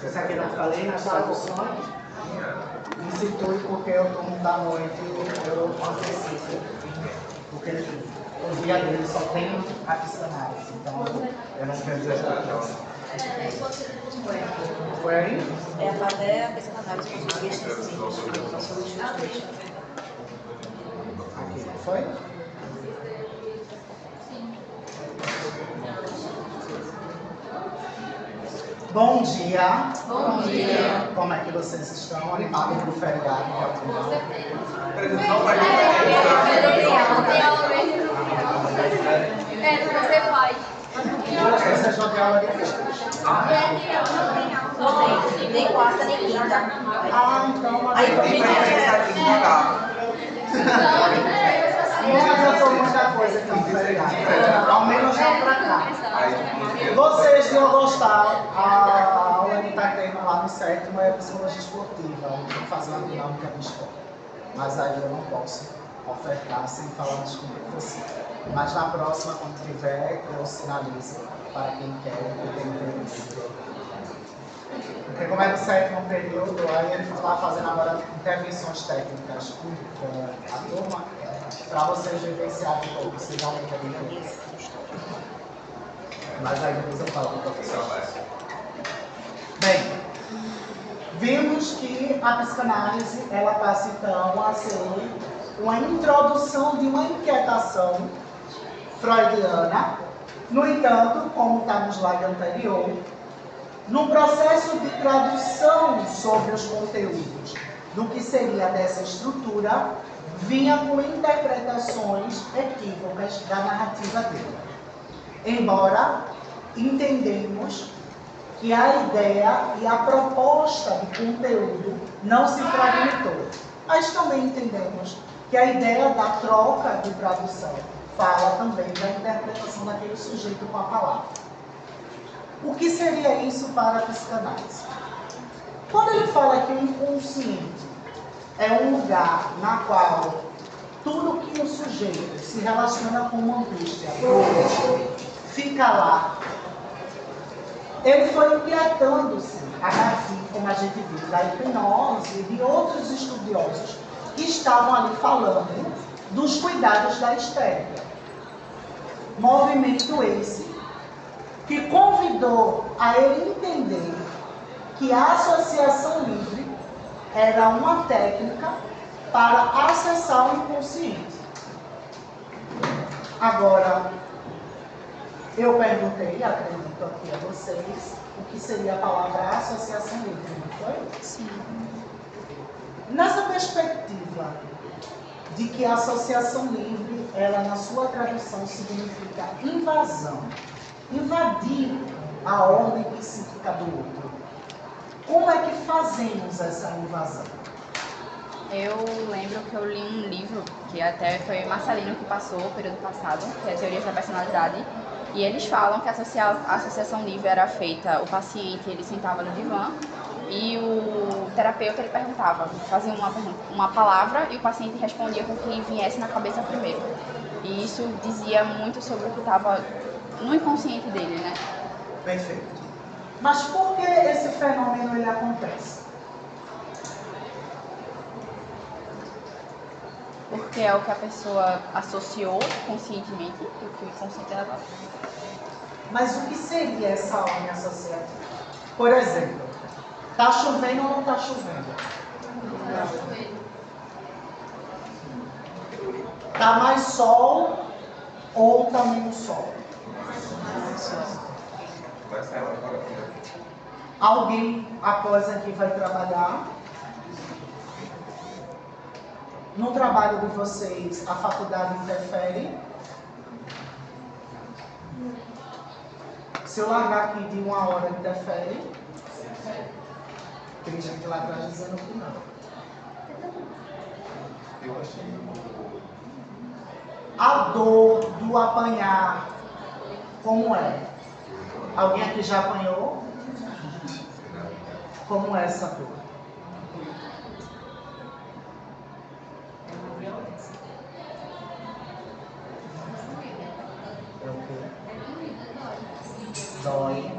Esse aqui eu falei nas traduções. Me situe porque eu turno da noite eu antecipo. Porque o dia dele só tem a psicanálise. Então eu não quero dizer nada. Foi aí? É até a psicanálise portuguesa. Aqui, foi? Bom dia. Bom dia. Como é que vocês estão? Animados do feriado? Com certeza. Você faz. Vocês vão ter aula de quê? Não tem nem quarta nem quinta. Então... Aí pra mim Não adiantou muita coisa então no feriado. Ao menos não pra cá. Vocês vão gostar. A aula de tá tendo lá no sétimo é psicologia esportiva. Onde vão fazer uma dinâmica de esporte. Mas aí eu não posso ofertar sem falar antes com você. Mas na próxima, quando tiver, eu sinalizo para quem quer e tem interesse. Porque como é do sétimo período, aí ele está fazendo agora intervenções técnicas com a turma, para vocês vivenciarem um pouco, se realmente é interesse. Mas aí depois eu falo com o professor. Bem, vimos que a psicanálise, ela passa então a ser uma introdução de uma inquietação freudiana. No entanto, como está no slide anterior, no processo de tradução sobre os conteúdos do que seria dessa estrutura, vinha com interpretações equívocas da narrativa dele. Embora entendemos que a ideia e a proposta de conteúdo não se fragmentou, mas também entendemos que a ideia da troca de tradução fala também da interpretação daquele sujeito com a palavra. O que seria isso para a psicanálise? Quando ele fala que o inconsciente é um lugar na qual tudo que o sujeito se relaciona com uma angústia fica lá, ele foi inquietando-se a partir, como a gente viu, da hipnose e de outros estudiosos que estavam ali falando dos cuidados da histérica. Movimento esse que convidou a ele entender que a associação livre era uma técnica para acessar o inconsciente. Agora, eu perguntei, acredito aqui a vocês, o que seria a palavra associação livre, não foi? Sim. Nessa perspectiva de que a associação livre, ela na sua tradução significa invasão, invadir a ordem psíquica do outro. Como é que fazemos essa invasão? Eu lembro que eu li um livro, que até foi Marcelino que passou, período passado, que é Teorias da Personalidade, e eles falam que a associação livre era feita, o paciente ele sentava no divã e o terapeuta ele perguntava, fazia uma palavra e o paciente respondia com o que viesse na cabeça primeiro. E isso dizia muito sobre o que estava no inconsciente dele, né? Perfeito. Mas por que esse fenômeno ele acontece? Porque é o que a pessoa associou conscientemente, o que o inconsciente era. Mas o que seria essa ordem associativa? Por exemplo, está chovendo ou não está chovendo? Está mais sol ou está menos sol? Alguém após aqui vai trabalhar? No trabalho de vocês, a faculdade interfere? Se eu largar aqui de 1 hora, interfere? Tem gente lá atrás dizendo que não. A dor do apanhar, como é? Alguém aqui já apanhou? Como é essa dor? É o quê? Dói.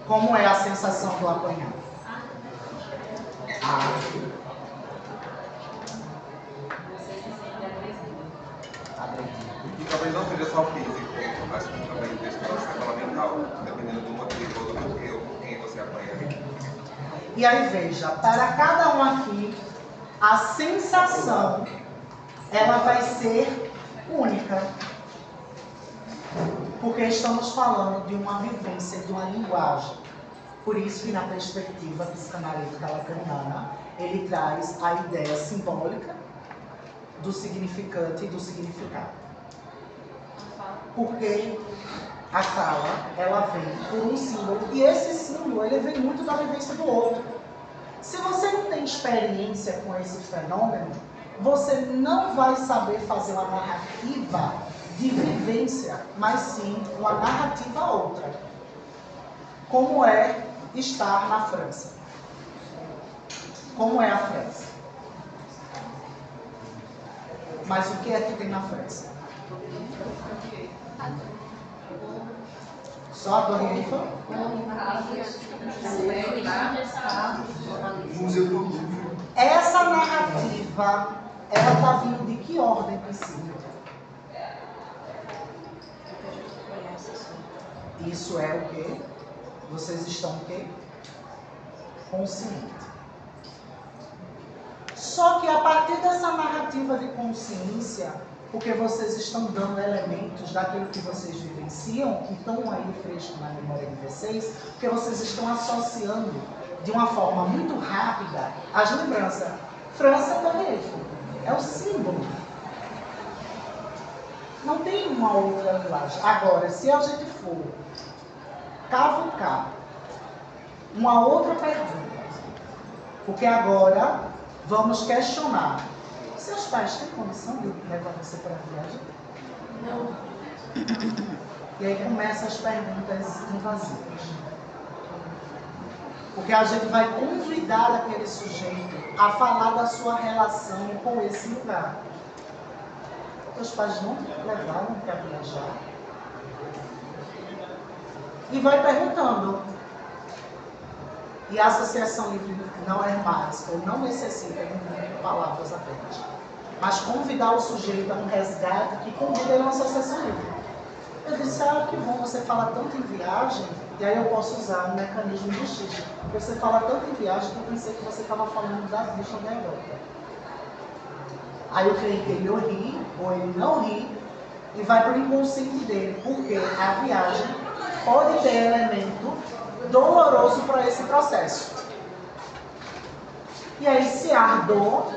Como é a sensação do apanhar? E talvez não seja só físico, mas também questão mental, dependendo do motivo ou do porquê ou por quem você apanha. E aí veja, para cada um aqui, a sensação ela vai ser única. Porque estamos falando de uma vivência, de uma linguagem. Por isso que na perspectiva psicanalítica lacaniana, ele traz a ideia simbólica do significante e do significado. Porque a fala, ela vem por um símbolo, e esse símbolo, ele vem muito da vivência do outro. Se você não tem experiência com esse fenômeno, você não vai saber fazer uma narrativa de vivência, mas sim uma narrativa outra. Como é estar na França? Como é a França? Mas o que é que tem na França? Só a Torre Eiffel? Museu do Louvre. Essa narrativa, ela está vindo de que ordem princípio? Isso é o quê? Vocês estão o quê? Consciente. Só que a partir dessa narrativa de consciência, porque vocês estão dando elementos daquilo que vocês vivenciam, que estão aí fresco na memória de vocês, porque vocês estão associando de uma forma muito rápida as lembranças. França também é o símbolo. Não tem uma outra linguagem. Agora, se a gente for cavucar uma outra pergunta, porque agora vamos questionar. Seus pais têm condição de levar você para a viagem? Não. E aí começam as perguntas invasivas. Porque a gente vai convidar aquele sujeito a falar da sua relação com esse lugar. Seus pais não levaram para viajar? E vai perguntando. E a associação livre não é mais, ou não necessita de palavras apenas. Mas convidar o sujeito a um resgate que convida ele a uma associação livre. Eu disse, que bom, você fala tanto em viagem, e aí eu posso usar um mecanismo de justiça. Porque você fala tanto em viagem que eu pensei que você estava falando da vista da Europa. Aí eu creio que ele ou ri, ou ele não ri, e vai para o inconsciente dele, porque a viagem pode ter elemento doloroso para esse processo. E aí, se há dor,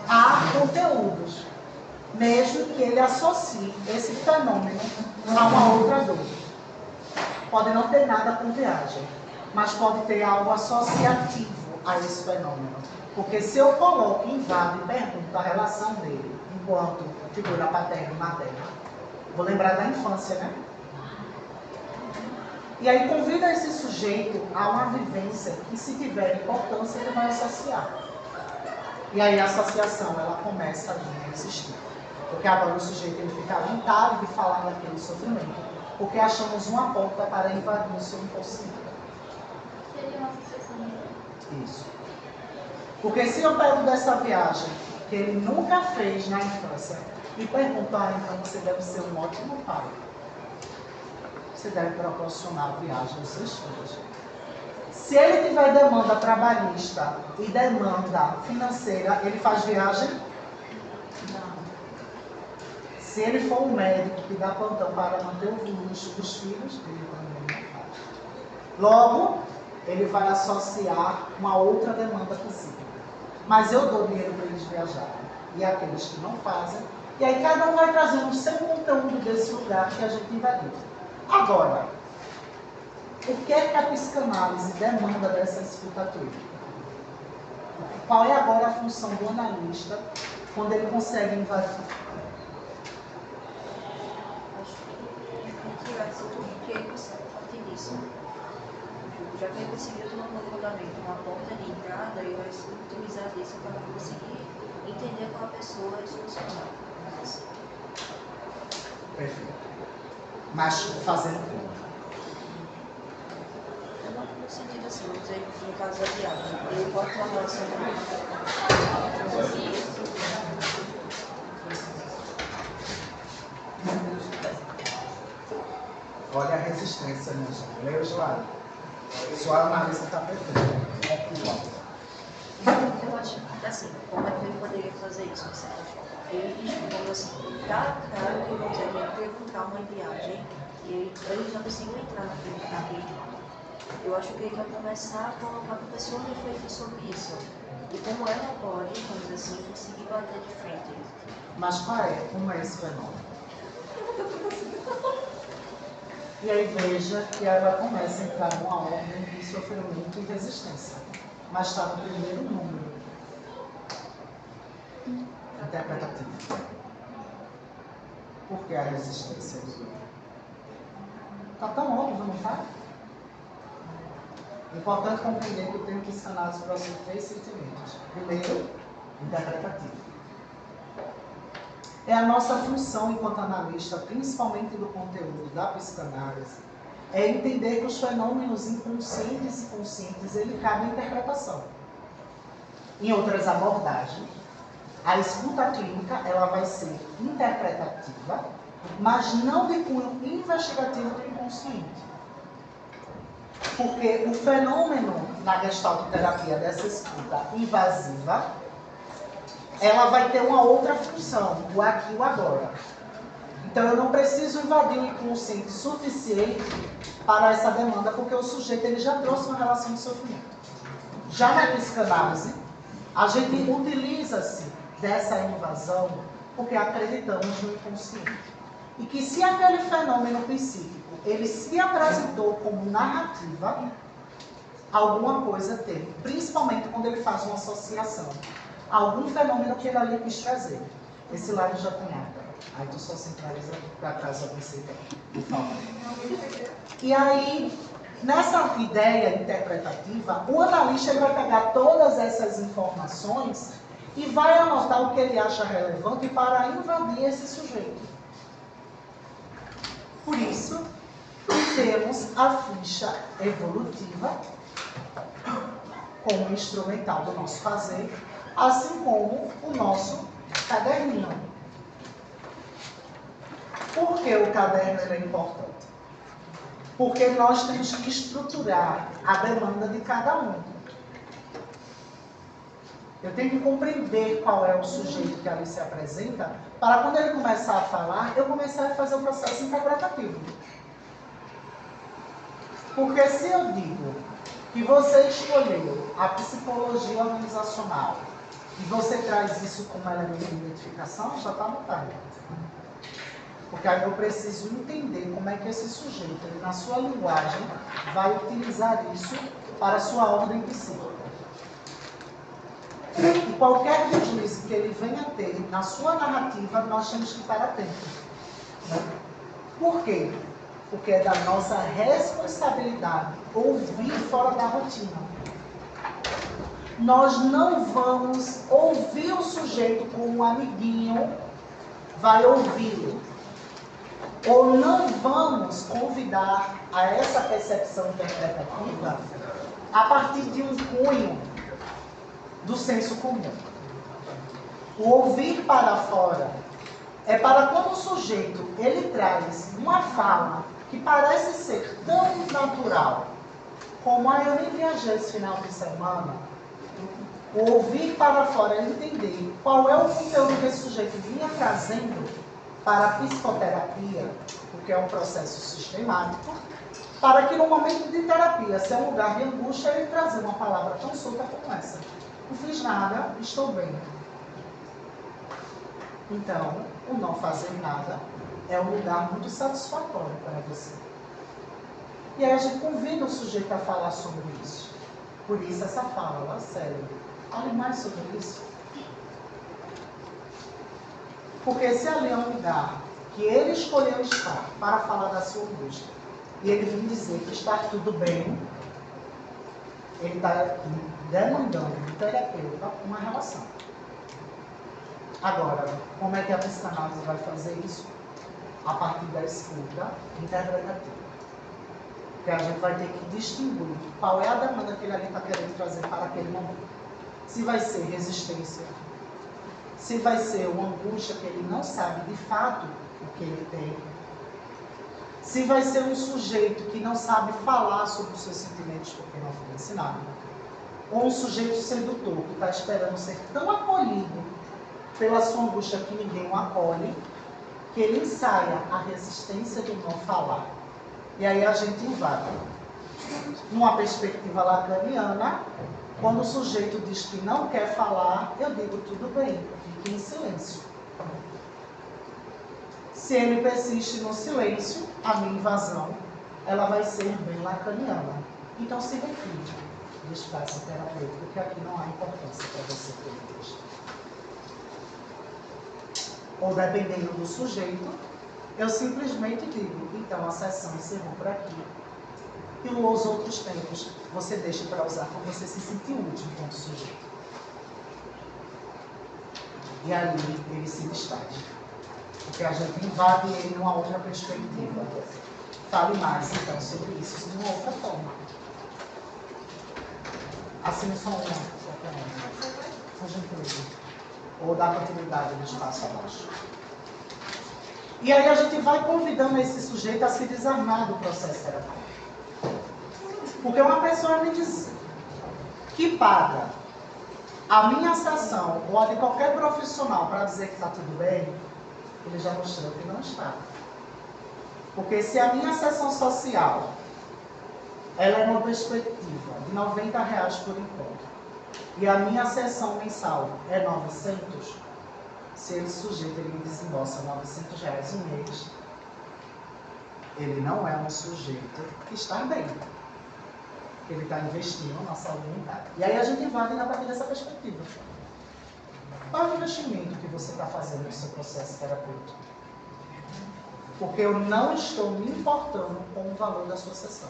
há conteúdos, mesmo que ele associe esse fenômeno a uma outra dor. Pode não ter nada com viagem, mas pode ter algo associativo a esse fenômeno. Porque se eu coloco, invado e pergunto a relação dele enquanto figura paterna e materna, vou lembrar da infância, né? E aí convida esse sujeito a uma vivência que, se tiver importância, ele vai associar. E aí a associação, ela começa a existir. Porque agora o sujeito ele fica à vontade de falar daquele sofrimento. Porque achamos uma porta para invadir o seu inconsciente. Seria uma associação. Isso. Porque se eu pego dessa viagem, que ele nunca fez na infância, e perguntar, então você deve ser um ótimo pai. Você deve proporcionar a viagem aos seus filhos. Se ele tiver demanda trabalhista e demanda financeira, ele faz viagem? Não. Se ele for um médico que dá plantão para manter o luxo dos filhos, ele também não faz. Logo, ele vai associar uma outra demanda possível. Mas eu dou dinheiro para eles viajarem. E aqueles que não fazem. E aí cada um vai trazendo o seu conteúdo desse lugar que a gente invadiu. Agora, o que é que a psicanálise demanda dessa escutativa? Qual é agora a função do analista quando ele consegue invadir? Já que ele conseguiu tomar um fundamento, uma porta de entrada, e vai utilizar disso para conseguir entender com a pessoa e solucionar. Perfeito. Mas fazendo como? no caso da viagem, ele pode ter uma relação comigo. Olha a resistência, minha gente. Leia o João. Sua análise está perfeita. Eu acho que, assim, como é que ele poderia fazer isso, certo? Ele, como assim, cada cara que vamos dizer, ele perguntar uma viagem e ele já conseguiu entrar naquele. Eu acho que ele vai começar a colocar para a pessoa refletir sobre isso. E como ela pode, vamos dizer assim, conseguir bater de frente. Mas como é esse fenômeno? E aí veja que ela começa a entrar numa ordem de sofrimento e resistência. Mas está no primeiro número interpretativo. Por que a resistência? Está tão óbvio, não está? É importante compreender que eu tenho que sanar os próximos 3 sentimentos. Primeiro, interpretativo. É a nossa função enquanto analista, principalmente do conteúdo da psicanálise, é entender que os fenômenos inconscientes e conscientes, ele cabe à interpretação. Em outras abordagens, a escuta clínica ela vai ser interpretativa, mas não de cunho investigativo do inconsciente. Porque o fenômeno na gestaltoterapia dessa escuta invasiva, ela vai ter uma outra função, o aqui e o agora. Então eu não preciso invadir o inconsciente suficiente para essa demanda, porque o sujeito ele já trouxe uma relação de sofrimento. Já na psicanálise, a gente utiliza-se dessa invasão porque acreditamos no inconsciente. E que se aquele fenômeno psíquico ele se apresentou como narrativa, alguma coisa teve, principalmente quando ele faz uma associação. Algum fenômeno que ele ali quis trazer. Esse lado já tem água. Aí tu só centraliza para trás a princípio, por favor. E aí, nessa ideia interpretativa, o analista ele vai pegar todas essas informações e vai anotar o que ele acha relevante para invadir esse sujeito. Por isso, temos a ficha evolutiva como instrumental do nosso fazer, assim como o nosso caderninho. Por que o caderno é importante? Porque nós temos que estruturar a demanda de cada um. Eu tenho que compreender qual é o sujeito que ali se apresenta, para quando ele começar a falar, eu começar a fazer o processo interpretativo. Porque se eu digo que você escolheu a psicologia organizacional e você traz isso como elemento de identificação, já está botado. Porque aí eu preciso entender como é que esse sujeito, ele, na sua linguagem, vai utilizar isso para a sua ordem psíquica. E qualquer prejuízo que ele venha ter na sua narrativa, nós temos que estar atentos. Por quê? Porque é da nossa responsabilidade ouvir fora da rotina. Nós não vamos ouvir o sujeito como um amiguinho vai ouvi-lo. Ou não vamos convidar a essa percepção interpretativa a partir de um cunho do senso comum. O ouvir para fora é para quando o sujeito ele traz uma fala que parece ser tão natural como eu nem viajei esse final de semana. O ouvir para fora é entender qual é o conteúdo que esse sujeito vinha trazendo para a psicoterapia, porque é um processo sistemático, para que no momento de terapia, se é um lugar de angústia, ele trazer uma palavra tão solta como essa. Não fiz nada, estou bem. Então, o não fazer nada é um lugar muito satisfatório para você. E aí a gente convida o sujeito a falar sobre isso. Por isso essa fala, lá sério. Fale mais sobre isso. Porque se ali é um lugar que ele escolheu estar para falar da sua angústia, e ele vem dizer que está tudo bem, ele está demandando do terapeuta uma relação. Agora, como é que a psicanálise vai fazer isso? A partir da escuta interpretativa. Porque a gente vai ter que distinguir qual é a demanda que ele ali está querendo trazer para aquele momento. Se vai ser resistência, se vai ser uma angústia que ele não sabe de fato o que ele tem, se vai ser um sujeito que não sabe falar sobre os seus sentimentos porque não foi ensinado, ou um sujeito sedutor que está esperando ser tão acolhido pela sua angústia que ninguém o acolhe, que ele ensaia a resistência de não falar. E aí a gente invade. Numa perspectiva lacaniana, quando o sujeito diz que não quer falar, eu digo tudo bem, fique em silêncio. Se ele persiste no silêncio, a minha invasão, ela vai ser bem lacaniana. Então se retire do espaço terapêutico, que aqui não há importância para você ter isso. Ou dependendo do sujeito, eu simplesmente digo, então a sessão encerrou por aqui. E os outros tempos você deixa para usar quando você se sentir útil enquanto sujeito. E ali ele se destaca. Porque a gente invade ele numa outra perspectiva. Fale mais então sobre isso de uma outra forma. Assim só uma, por gentileza. Ou dar continuidade no espaço abaixo. E aí a gente vai convidando esse sujeito a se desarmar do processo terapêutico. Porque uma pessoa me diz que paga a minha sessão ou a de qualquer profissional para dizer que está tudo bem, ele já mostrou que não está. Porque se a minha sessão social ela é uma perspectiva de R$90 por encontro e a minha sessão mensal é 900, se ele sujeito ele me desembolsa R$900 um mês, ele não é um sujeito que está bem. Ele está investindo na saúde mental. E aí a gente invade a partir dessa perspectiva. Qual é o investimento que você está fazendo no seu processo terapêutico? Porque eu não estou me importando com o valor da sua sessão.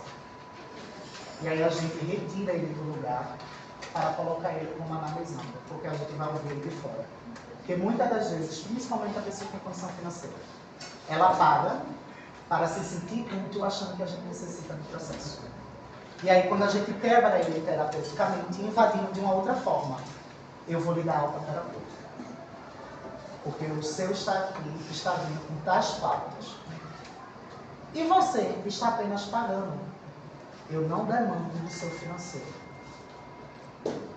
E aí a gente retira ele do lugar para colocar ele como analisando, porque a gente vai ouvir ele de fora. Porque muitas das vezes, principalmente a pessoa que tem condição financeira, ela paga para se sentir útil achando que a gente necessita do processo. E aí quando a gente quebra ele terapeuticamente, invadindo de uma outra forma, eu vou lhe dar alta terapêutica. Porque o seu estar aqui está vindo com tais pautas. E você está apenas pagando. Eu não demando do seu financeiro.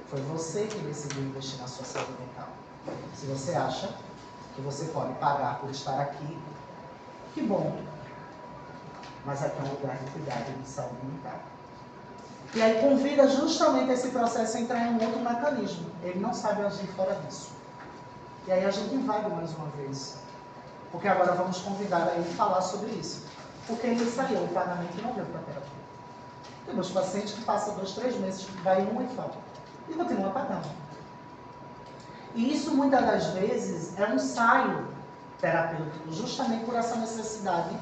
Foi você que decidiu investir na sua saúde mental. Se você acha que você pode pagar por estar aqui, que bom. Mas aqui é um lugar de cuidado de saúde mental. E aí convida justamente esse processo a entrar em um outro mecanismo. Ele não sabe agir fora disso. E aí a gente invade mais uma vez. Porque agora vamos convidar a ele falar sobre isso. Porque ele ensaiou o pagamento e não deu para a terapia. Temos pacientes que passam 2, 3 meses, vai uma e falta. E continua pagando. E isso muitas das vezes é um ensaio terapêutico, justamente por essa necessidade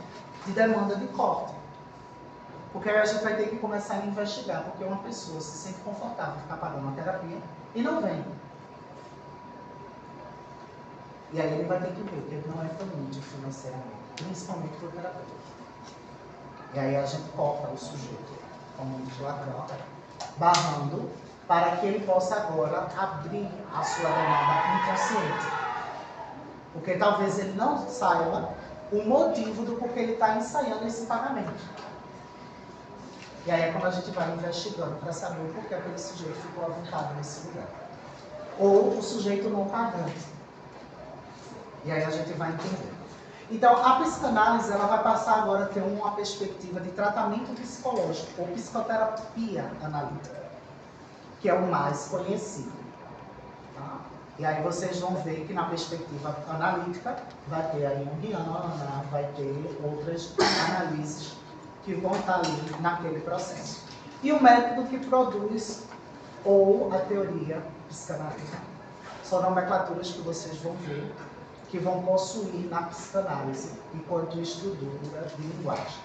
de demanda de corte. Porque aí a gente vai ter que começar a investigar, porque uma pessoa se sente confortável em ficar pagando uma terapia e não vem. E aí ele vai ter que ver que ele não é tão útil financeiramente, principalmente para o terapeuta. E aí a gente corta o sujeito, como diz Lacan, barrando, para que ele possa agora abrir a sua demanda inconsciente. Porque talvez ele não saiba o motivo do porquê ele está ensaiando esse pagamento. E aí é quando a gente vai investigando para saber o porquê aquele sujeito ficou avultado nesse lugar. Ou o sujeito não pagante. E aí a gente vai entender. Então, a psicanálise ela vai passar agora a ter uma perspectiva de tratamento psicológico, ou psicoterapia analítica, que é o mais conhecido. Tá? E aí vocês vão ver que na perspectiva analítica vai ter a junguiana, vai ter outras análises que vão estar ali naquele processo. E o método que produz, ou a teoria psicanalítica. São nomenclaturas que vocês vão ver, que vão possuir na psicanálise enquanto estrutura de linguagem.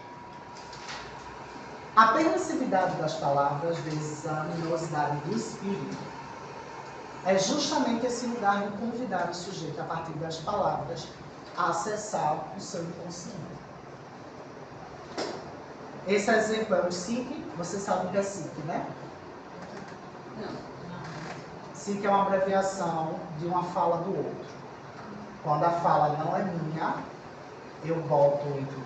A permissividade das palavras vezes a luminosidade do espírito é justamente esse lugar de convidar o sujeito, a partir das palavras, a acessar o seu inconsciente. Esse exemplo é o SIC. Você sabe o que é SIC, né? SIC é uma abreviação de uma fala do outro. Quando a fala não é minha, eu boto entre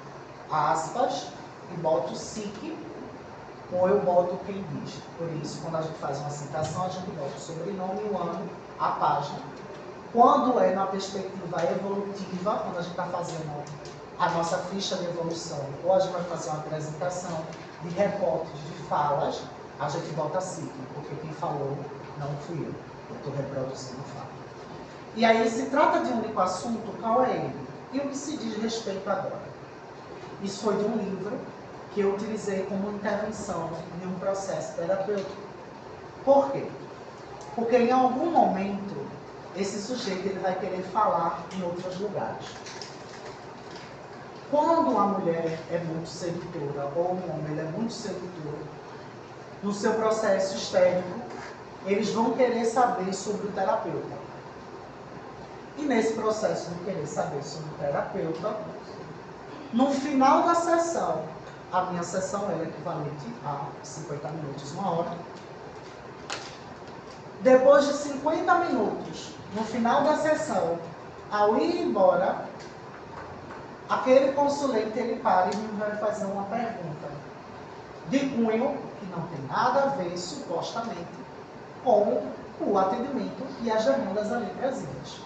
aspas e boto SIC, ou eu boto quem diz. Por isso, quando a gente faz uma citação, a gente bota o sobrenome, o ano, a página. Quando é na perspectiva evolutiva, quando a gente está fazendo a nossa ficha de evolução, ou a gente vai fazer uma apresentação de reportes de falas, a gente bota SIC, porque quem falou não fui eu estou reproduzindo fala. E aí, se trata de um único assunto, qual é ele? E o que se diz respeito agora? Isso foi de um livro que eu utilizei como intervenção em um processo terapêutico. Por quê? Porque em algum momento, esse sujeito ele vai querer falar em outros lugares. Quando a mulher é muito sedutora, ou o homem ele é muito sedutor, no seu processo histérico, eles vão querer saber sobre o terapeuta. E nesse processo de querer saber sobre o terapeuta, no final da sessão, a minha sessão é equivalente a 50 minutos, 1 hora. Depois de 50 minutos, no final da sessão, ao ir embora, aquele consulente ele para e me vai fazer uma pergunta de cunho que não tem nada a ver, supostamente, com o atendimento e as demandas ali presentes.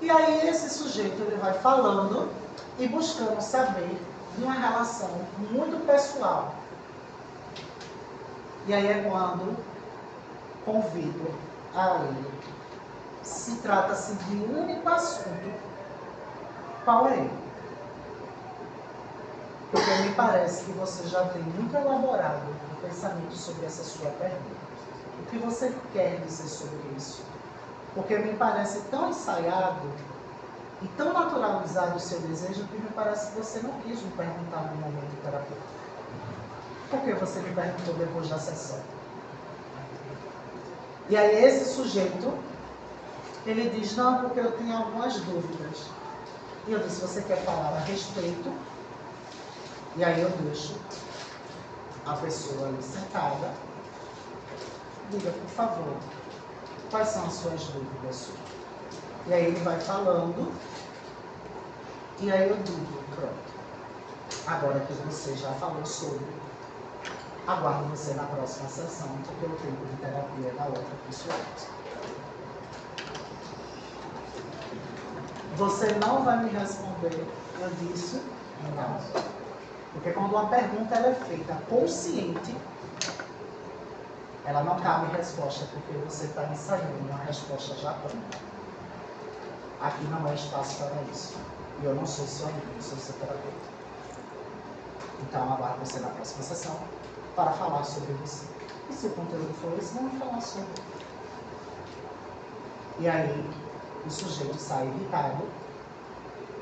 E aí esse sujeito ele vai falando e buscando saber de uma relação muito pessoal. E aí é quando convido a ele. Se trata-se de um único assunto. Qual é ele? Porque me parece que você já tem muito elaborado o pensamento sobre essa sua pergunta. O que você quer dizer sobre isso? Porque me parece tão ensaiado e tão naturalizado o seu desejo que me parece que você não quis me perguntar no momento terapêutico. Por que você me perguntou depois da sessão? E aí esse sujeito, ele diz, não, porque eu tenho algumas dúvidas. E eu disse, você quer falar a respeito? E aí eu deixo a pessoa ali sentada. Diga, por favor, quais são as suas dúvidas? E aí ele vai falando. E aí eu digo, pronto. Agora que você já falou sobre, aguardo você na próxima sessão, porque o tempo de terapia é da outra pessoa. Você não vai me responder, eu disse, não. Porque quando uma pergunta ela é feita consciente, ela não cabe resposta, porque você está ensaiando uma resposta já pronta. Aqui não é espaço para isso. E eu não sou seu amigo, eu sou seu terapeuta. Então, aguardo você na próxima sessão para falar sobre você. E se o conteúdo for esse, vamos falar sobre. E aí, o sujeito sai irritado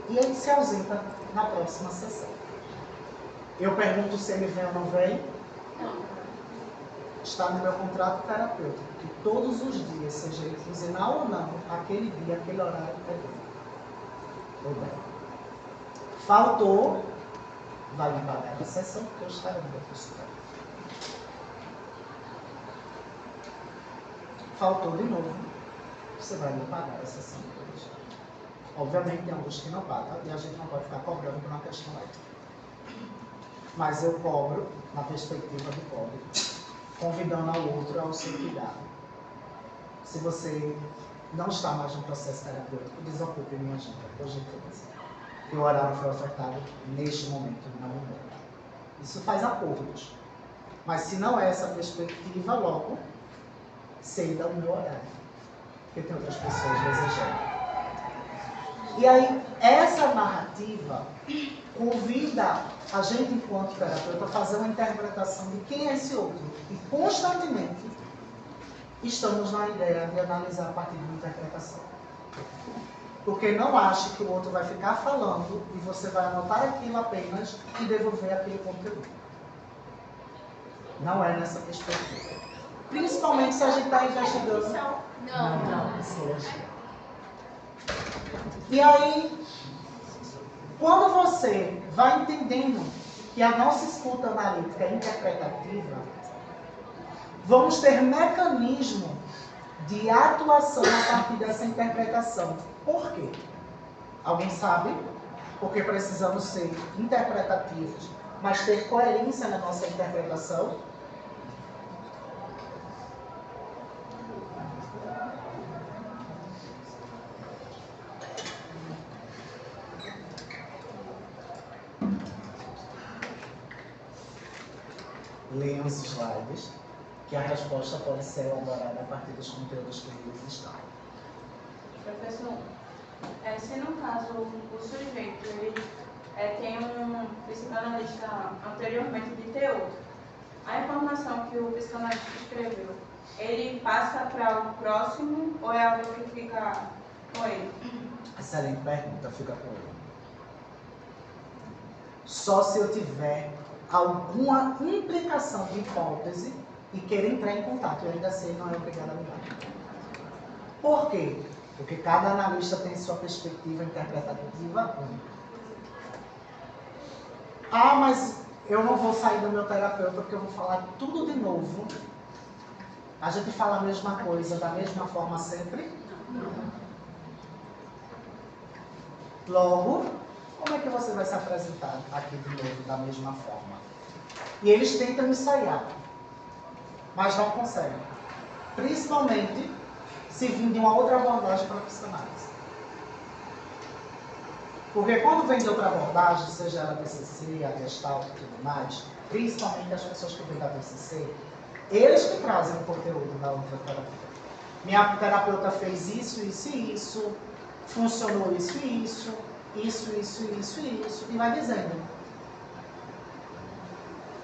e ele se ausenta na próxima sessão. Eu pergunto se ele vem ou não vem. Está no meu contrato terapêutico, que todos os dias, seja ele quinzenal ou não, aquele dia, aquele horário é dele. Ou bem. Faltou, vai me pagar a sessão, porque eu estarei no meu consultório. Faltou de novo, você vai me pagar a sessão depois. Obviamente tem alguns que não pagam e a gente não pode ficar cobrando por uma questão ética. Mas eu cobro na perspectiva do código, convidando ao outro ao seu cuidado. Se você não está mais no processo terapêutico, desocupe minha agenda, por gentileza. Que o horário foi ofertado neste momento, não mudou. Isso faz acordos. Mas se não é essa perspectiva, logo, ceda o meu horário. Porque tem outras pessoas desejando. E aí, essa narrativa convida a gente, enquanto terapeuta, a fazer uma interpretação de quem é esse outro. E constantemente estamos na ideia de analisar a partir de uma interpretação. Porque não ache que o outro vai ficar falando e você vai anotar aquilo apenas e devolver aquele conteúdo. Não é nessa perspectiva. Principalmente se a gente está investigando. Não, psicologia. E aí, quando você vai entendendo que a nossa escuta analítica e interpretativa, vamos ter mecanismo de atuação a partir dessa interpretação. Por quê? Alguém sabe? Porque precisamos ser interpretativos, mas ter coerência na nossa interpretação. Leiam os slides, que a resposta pode ser elaborada a partir dos conteúdos que eles estão. Professor, se no caso o sujeito ele tem um psicanalista anteriormente de ter outro, a informação que o psicanalista escreveu, ele passa para o próximo ou é algo que fica com ele? Excelente pergunta, fica com ele. Só se eu tiver alguma implicação de hipótese e querer entrar em contato, eu ainda sei, não é obrigado a me dar. Por quê? Porque cada analista tem sua perspectiva interpretativa única. Ah, mas eu não vou sair do meu terapeuta porque eu vou falar tudo de novo. A gente fala a mesma coisa da mesma forma sempre? Logo, como é que você vai se apresentar aqui de novo da mesma forma? E eles tentam ensaiar, mas não conseguem. Principalmente se vir de uma outra abordagem para a psicanálise. Porque quando vem de outra abordagem, seja a TCC, a Gestalt e tudo mais, principalmente as pessoas que vêm da TCC, eles que trazem o conteúdo da outra terapia. Minha terapeuta fez isso, isso e isso, funcionou isso e isso, e vai dizendo.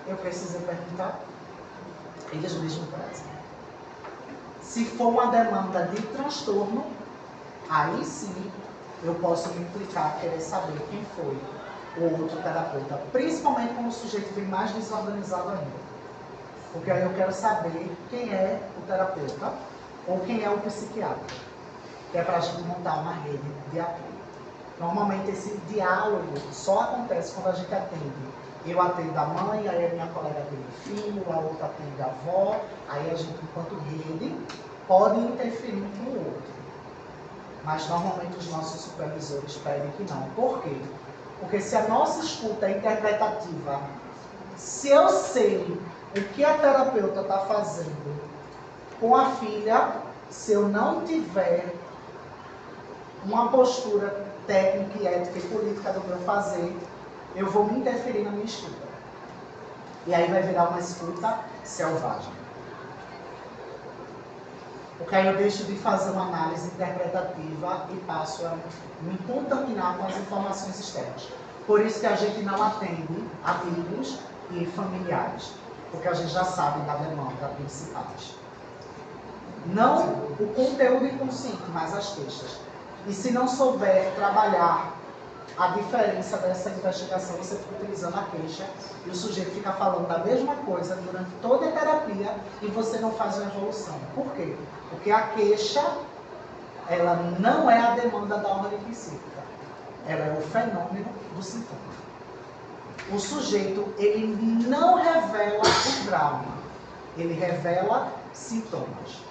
Eu precisei perguntar, eles mesmos trazem. Se for uma demanda de transtorno, aí sim eu posso me implicar, querer saber quem foi o outro terapeuta, principalmente quando o sujeito vem mais desorganizado ainda. Porque aí eu quero saber quem é o terapeuta ou quem é o psiquiatra, que é para a gente montar uma rede de apoio. Normalmente esse diálogo só acontece quando a gente atende. Eu atendo a mãe, aí a minha colega atende o filho, a outra atende a avó, aí a gente, enquanto rede, pode interferir um com o outro. Mas normalmente os nossos supervisores pedem que não. Por quê? Porque se a nossa escuta é interpretativa, se eu sei o que a terapeuta está fazendo com a filha, se eu não tiver uma postura técnica e ética e política do meu fazer, eu vou me interferir na minha escuta. E aí vai virar uma escuta selvagem. Porque aí eu deixo de fazer uma análise interpretativa e passo a me contaminar com as informações externas. Por isso que a gente não atende amigos e familiares, porque a gente já sabe da demanda principais. Não o conteúdo inconsciente, mas as queixas. E se não souber trabalhar a diferença dessa investigação, você fica utilizando a queixa e o sujeito fica falando da mesma coisa durante toda a terapia e você não faz uma evolução. Por quê? Porque a queixa, ela não é a demanda da ordem psíquica, ela é o fenômeno do sintoma. O sujeito, ele não revela o trauma, ele revela sintomas.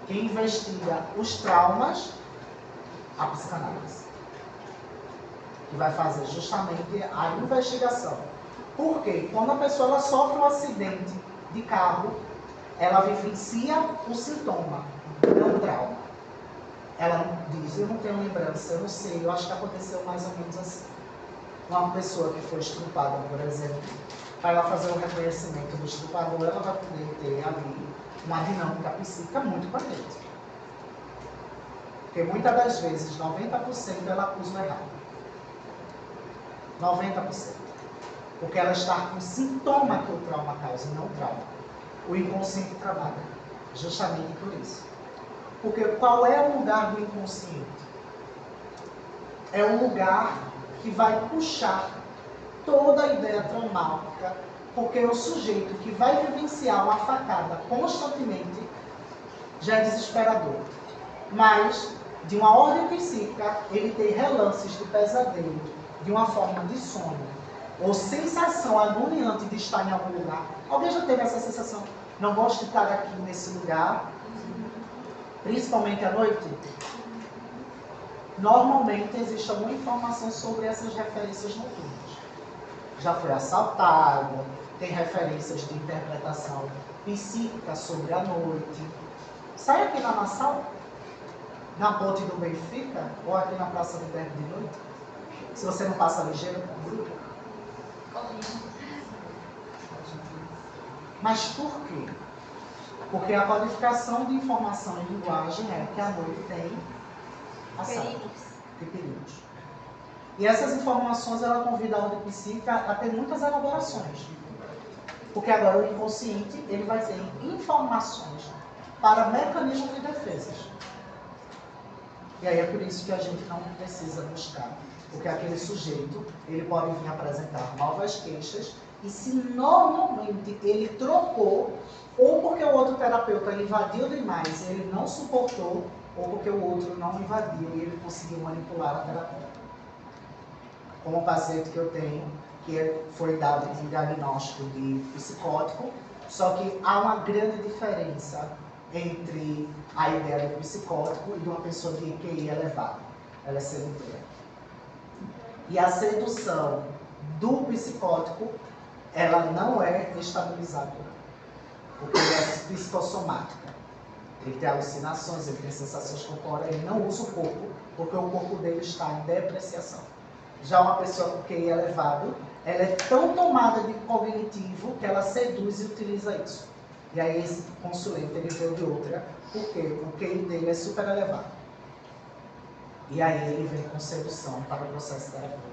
Quem investiga os traumas, a psicanálise, que vai fazer justamente a investigação. Porque quando a pessoa ela sofre um acidente de carro, ela vivencia o sintoma, não o trauma. Ela diz, eu não tenho lembrança, eu não sei, eu acho que aconteceu mais ou menos assim. Uma pessoa que foi estrupada, por exemplo, para ela fazer o reconhecimento do estrupador, ela vai poder ter ali uma dinâmica psíquica muito coerente. Porque muitas das vezes, 90% ela acusa o errado. 90%. Porque ela está com o sintoma que o trauma causa, não o trauma. O inconsciente trabalha justamente por isso. Porque qual é o lugar do inconsciente? É um lugar que vai puxar toda a ideia traumática, porque o sujeito que vai vivenciar uma facada constantemente já é desesperador. Mas, de uma ordem psíquica, ele tem relances de pesadelo, de uma forma de sono, ou sensação agoniante de estar em algum lugar. Alguém já teve essa sensação? Não gosto de estar aqui nesse lugar, principalmente à noite? Normalmente existe alguma informação sobre essas referências noturnas. Já foi assaltado, tem referências de interpretação psíquica sobre a noite. Sai aqui na Nassau, na ponte do Benfica, ou aqui na Praça do Verbo de noite. Se você não passa ligeiro, grupo. Mas por quê? Porque a codificação de informação em linguagem é que a noite tem assalto e perigos. E essas informações, ela convida a ordem psíquica a ter muitas elaborações. Porque agora o inconsciente, ele vai ter informações para mecanismos de defesas. E aí é por isso que a gente não precisa buscar. Porque aquele sujeito, ele pode vir apresentar novas queixas, e se normalmente ele trocou, ou porque o outro terapeuta invadiu demais e ele não suportou, ou porque o outro não invadiu e ele conseguiu manipular a terapia. Como o paciente que eu tenho, que foi dado um diagnóstico de psicótico, só que há uma grande diferença entre a ideia do psicótico e de uma pessoa de QI elevado. Ela é sedutora. E a sedução do psicótico, ela não é estabilizadora, porque ela é psicossomática. Ele tem alucinações, ele tem sensações corporais, ele não usa o corpo, porque o corpo dele está em depreciação. Já uma pessoa com QI elevado, ela é tão tomada de cognitivo que ela seduz e utiliza isso. E aí esse consulente, ele veio de outra, porque o QI dele é super elevado. E aí ele vem com sedução para o processo terapêutico.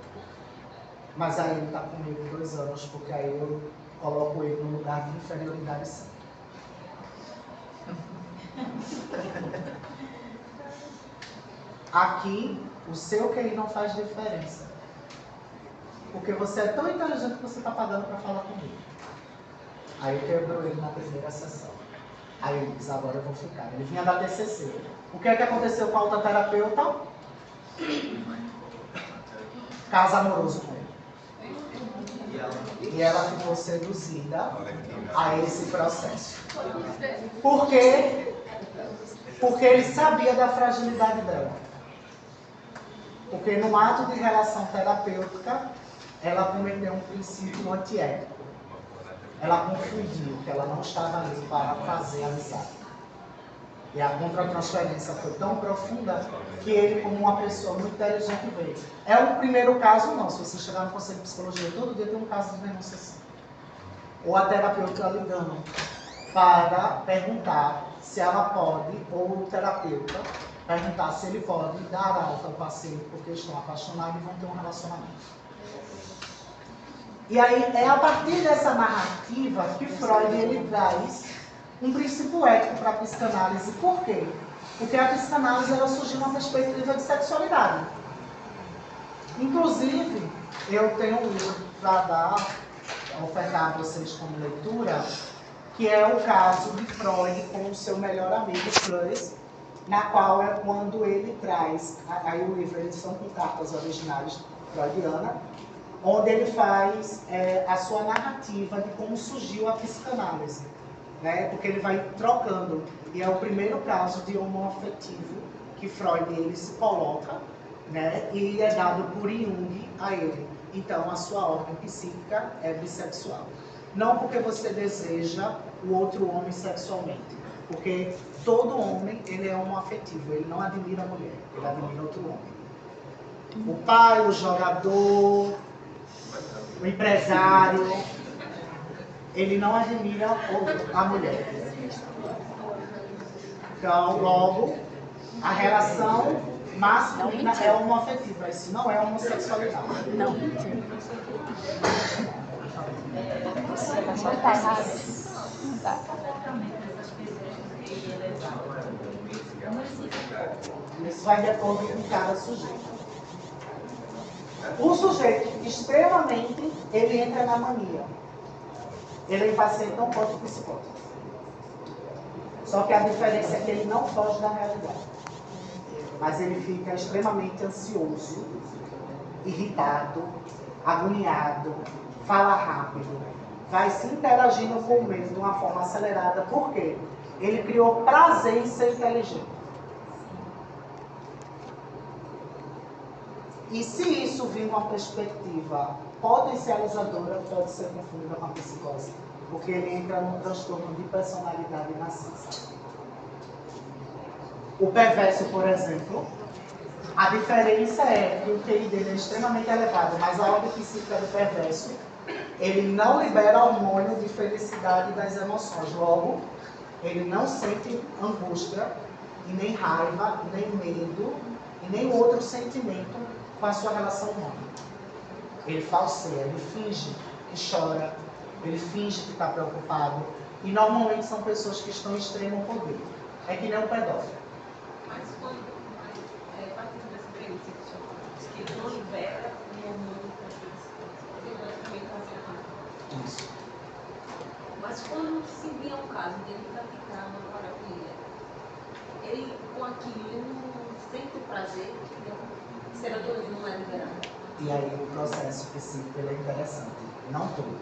Mas aí ele está comigo 2 anos, porque aí eu coloco ele no lugar de inferioridade sempre. Aqui, o seu QI não faz diferença. Porque você é tão inteligente que você está pagando para falar comigo. Aí eu quebro ele na primeira sessão. Aí ele diz, agora eu vou ficar. Ele vinha da TCC. O que é que aconteceu com a outra terapeuta? Caso amoroso com ele. E ela ficou seduzida a esse processo. Por quê? Porque ele sabia da fragilidade dela. Porque no ato de relação terapêutica, ela cometeu um princípio antiético. Ela confundiu que ela não estava ali para fazer amizade. E a contratransferência foi tão profunda que ele, como uma pessoa muito inteligente, veio. É o primeiro caso, não. Se você chegar no conselho de psicologia, todo dia tem um caso de denúncia assim. Ou a terapeuta ligando para perguntar se ela pode, ou o terapeuta perguntar se ele pode dar alta ao paciente porque estão apaixonados e vão ter um relacionamento. E aí é a partir dessa narrativa que Freud ele traz um princípio ético para a psicanálise. Por quê? Porque a psicanálise ela surgiu numa perspectiva de sexualidade. Inclusive, eu tenho um livro para ofertar a vocês como leitura, que é o caso de Freud com o seu melhor amigo, Flores, na qual é quando ele traz, aí o livro, eles são com cartas originais freudianas, onde ele faz a sua narrativa de como surgiu a psicanálise, né? Porque ele vai trocando, e é o primeiro caso de homoafetivo que Freud ele se coloca, né? E é dado por Jung a ele. Então a sua ordem psíquica é bissexual. Não porque você deseja o outro homem sexualmente, porque todo homem ele é homoafetivo, ele não admira a mulher, ele admira outro homem. O pai, o jogador, o empresário, ele não admira a mulher. Então, logo, a relação masculina é homoafetiva. Isso não é homossexualidade. Não, mentira. Não tá errado. Não tá. Isso vai de acordo com cada sujeito. O sujeito extremamente, ele entra na mania. Ele é impaciente, não pode ser psicótico. Só que a diferença é que ele não foge da realidade. Mas ele fica extremamente ansioso, irritado, agoniado, fala rápido, vai se interagindo com o meio de uma forma acelerada. Por quê? Ele criou prazer em ser inteligente. E se isso vir uma perspectiva potencializadora, pode ser confundida com a psicose, porque ele entra num transtorno de personalidade narcísica. O perverso, por exemplo, a diferença é que o QI dele é extremamente elevado, mas a ordem psíquica do perverso, ele não libera hormônio de felicidade das emoções. Logo, ele não sente angústia, e nem raiva, e nem medo, e nem outro sentimento com a sua relação humana. Ele falseia, ele finge que chora, ele finge que está preocupado. E normalmente são pessoas que estão em extremo poder. É que nem um pedófilo. Mas quando, partindo dessa premissa que o senhor falou, diz que ele não libera o hormônio da felicidade, porque basicamente está sendo. Isso. Mas quando se envia um caso dele praticar uma parafilia, ele com aquilo ele não sente o prazer, serotonina não é liberada. E aí o processo psíquico ele é interessante, não todo.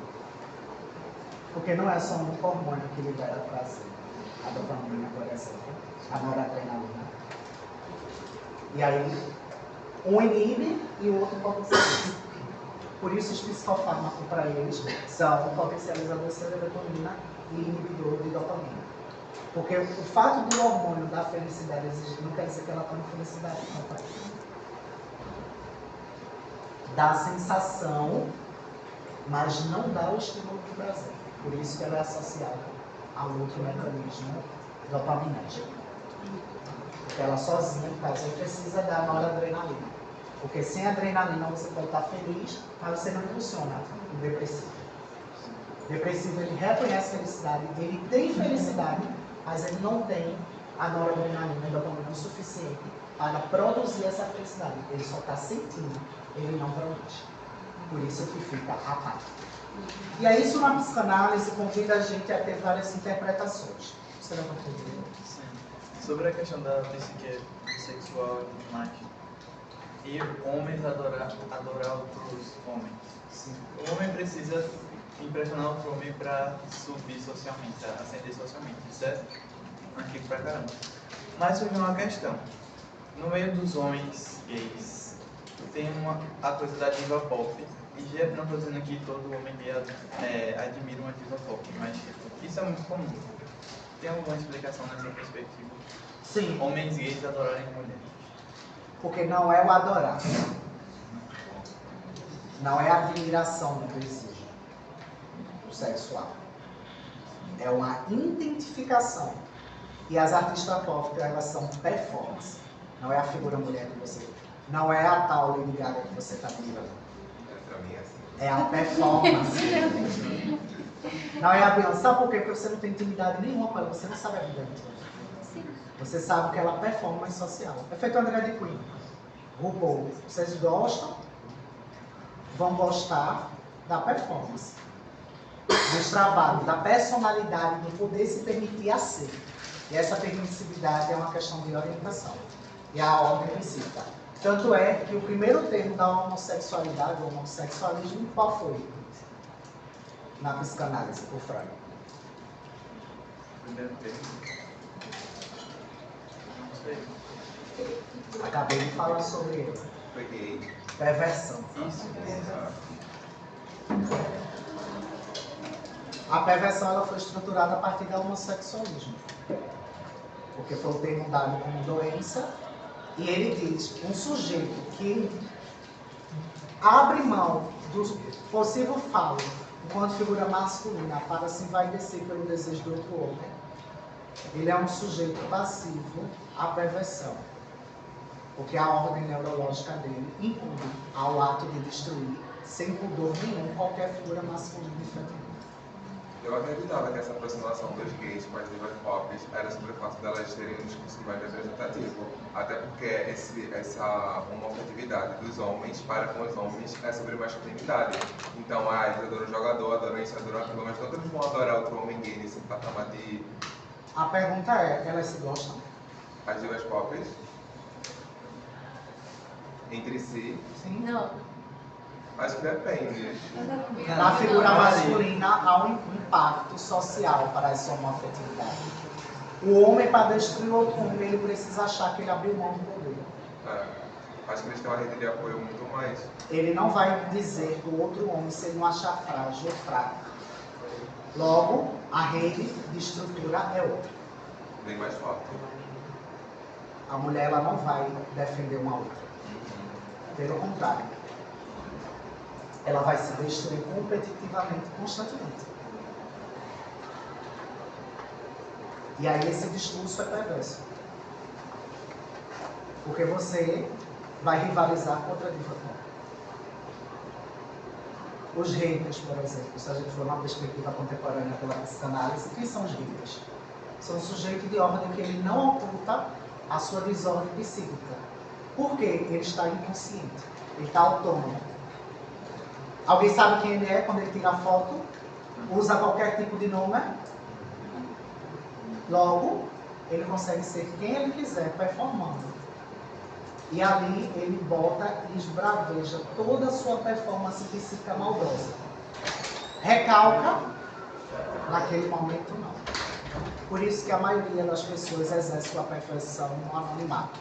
Porque não é só um hormônio que libera prazer. A dopamina, por exemplo, a noradrenalina. E aí, um inibe e o outro potencializa. Por isso os psicofármacos para eles são potencializador de serotonina e inibidor de dopamina. Porque o fato do hormônio da felicidade existir não quer dizer que ela está em felicidade, não, pai. Dá a sensação, mas não dá o estímulo do prazer. Por isso que ela é associada a outro mecanismo dopaminérgico. Porque ela sozinha, no caso, precisa da noradrenalina. Porque sem adrenalina você pode estar feliz, mas você não impulsiona o depressivo. O depressivo, ele reconhece felicidade, ele tem felicidade, mas ele não tem a noradrenalina e dopamina o suficiente para produzir essa felicidade. Ele só está sentindo, ele não produz. Por isso que fica apático. E aí isso na psicanálise convida a gente a ter várias interpretações. Você não vai entender? Sim. Sobre a questão da psique sexual mágica. E homens adorar outros homens. Sim. O homem precisa impressionar outro homem para subir socialmente, ascender socialmente. Isso é antigo pra caramba. Mas surgiu uma questão. No meio dos homens gays, tem a coisa da diva pop. E não estou dizendo que todo homem gay admira uma diva pop, mas isso é muito comum. Tem alguma explicação nessa perspectiva? Sim. Homens gays adorarem mulheres. Porque não é o adorar. Não é a admiração que exige o sexual. É uma identificação. E as artistas pop, elas são performance. Não é a figura mulher que você... Não é a tal Lady Gaga que você está admirando. Pra mim é assim. É a performance. Não é a Beyoncé. Sabe por quê? Porque você não tem intimidade nenhuma com ela. Você não sabe a vida dela. Você sabe que ela é performance social. É feito André de Queen. RuPaul. Vocês gostam? Vão gostar da performance. Dos trabalhos, da personalidade, do poder se permitir a ser. E essa permissividade é uma questão de orientação. E a ordem psíquica. Tanto é que o primeiro termo da homossexualidade, o homossexualismo, qual foi? Na psicanálise, por Freud. Primeiro termo. Não sei. Acabei de falar sobre ele. Foi gay. Perversão. Isso. A perversão ela foi estruturada a partir do homossexualismo. Porque foi o termo dado como doença. E ele diz, um sujeito que abre mão do possível falo enquanto figura masculina para se envaidecer pelo desejo do outro homem, ele é um sujeito passivo à perversão. Porque a ordem neurológica dele incumbe ao ato de destruir, sem pudor nenhum, qualquer figura masculina e feminina. Eu acreditava que essa aproximação dos gays com as divas pop era sobre o fato delas terem um discurso mais representativo. Até porque essa homofetividade dos homens para com os homens é sobre masculinidade. Então, eles adoram o jogador, adoram isso, adoram aquilo, mas todos vão adorar outro homem gay nesse patamar de... A pergunta é, elas se gostam? As divas pop entre si. Sim? Não. Acho que depende. Na figura masculina há um impacto social para essa homoafetividade. O homem, para destruir outro homem, ele precisa achar que ele abriu mão do poder. Acho que eles têm uma rede de apoio muito mais. Ele não vai dizer do outro homem se ele não achar frágil ou fraco. Logo, a rede de estrutura é outra. Bem mais forte. A mulher ela não vai defender uma outra. Pelo contrário. Ela vai se destruir competitivamente, constantemente. E aí esse discurso é perverso. Porque você vai rivalizar contra a diva. Os haters, por exemplo, se a gente for numa perspectiva contemporânea pela psicanálise, quem são os haters? São um sujeito de ordem que ele não oculta a sua desordem psíquica. Por quê? Ele está inconsciente, ele está autônomo. Alguém sabe quem ele é quando ele tira a foto? Usa qualquer tipo de nome? Logo, ele consegue ser quem ele quiser, performando. E ali ele bota e esbraveja toda a sua performance psíquica maldosa. Recalca, naquele momento não. Por isso que a maioria das pessoas exerce sua perfeição no anonimato.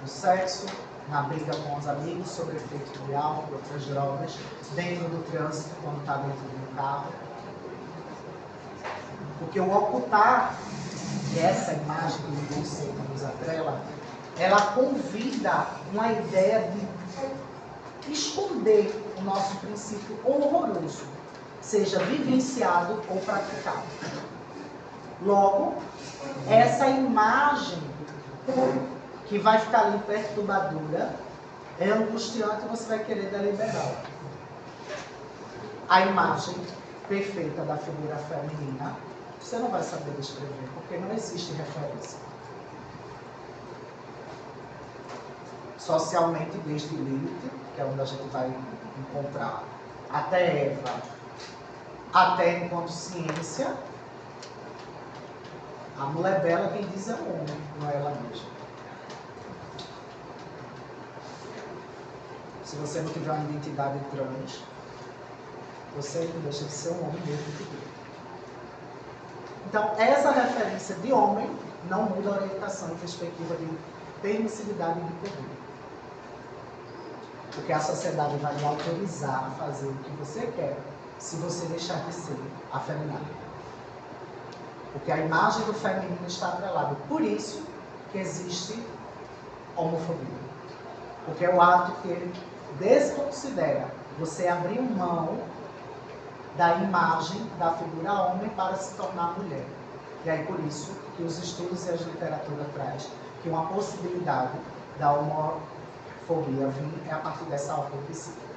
No sexo, na briga com os amigos, sobre efeito de álcool, outras drogas, dentro do trânsito, quando está dentro de um carro. Porque o ocultar, que é essa imagem que ninguém sei que nos atrela, ela convida uma ideia de esconder o nosso princípio horroroso, seja vivenciado ou praticado. Logo, essa imagem que vai ficar ali perturbadora é angustiante e você vai querer deliberá-la. A imagem perfeita da figura feminina, você não vai saber descrever, porque não existe referência. Socialmente, desde Lilith, que é onde a gente vai encontrar, até Eva, até enquanto ciência, a mulher bela, quem diz é o homem, não é ela mesma. Se você não tiver uma identidade trans, você não deixa de ser um homem mesmo que Deus. Então, essa referência de homem não muda a orientação em perspectiva de permissividade e de poder. Porque a sociedade vai lhe autorizar a fazer o que você quer se você deixar de ser afeminado. Porque a imagem do feminino está atrelada. Por isso que existe homofobia. Porque é o ato que ele desconsidera você abrir mão da imagem da figura homem para se tornar mulher. E aí por isso que os estudos e a literatura traz que uma possibilidade da homofobia vir é a partir dessa ordem psíquica.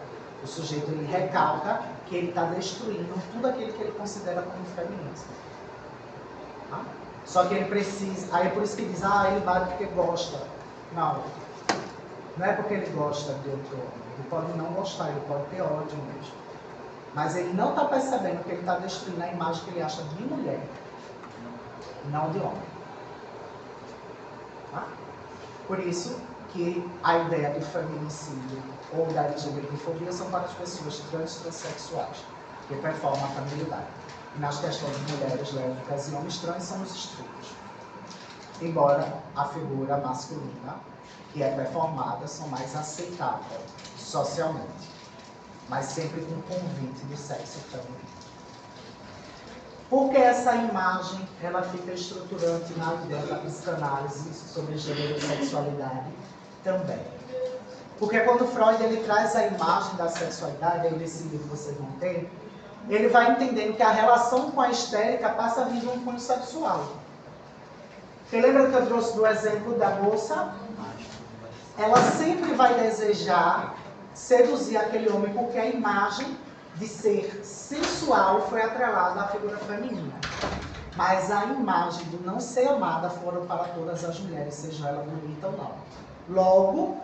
O sujeito ele recalca que ele está destruindo tudo aquilo que ele considera como feminismo. Tá? Só que ele precisa, aí é por isso que diz, ele bate porque gosta. Não é porque ele gosta de outro homem. Ele pode não gostar, ele pode ter ódio mesmo. Mas ele não está percebendo que ele está destruindo a imagem que ele acha de mulher, não de homem. Tá? Por isso que a ideia do feminicídio ou da LGBTfobia são para as pessoas transsexuais, que performam a feminilidade. E nas questões de mulheres lésbicas e homens trans são os estritos. Embora a figura masculina, que é performada, são mais aceitáveis socialmente, mas sempre com o convite do sexo feminino. Porque essa imagem ela fica estruturante na ideia da psicanálise sobre gênero e sexualidade também. Porque quando Freud ele traz a imagem da sexualidade, aí nesse livro vocês vão ter, ele vai entendendo que a relação com a histérica passa a vir de um cunho sexual. Você lembra que eu trouxe do exemplo da moça? Ela sempre vai desejar seduzir aquele homem porque a imagem de ser sensual foi atrelada à figura feminina. Mas a imagem do não ser amada foram para todas as mulheres, seja ela bonita ou não. Logo,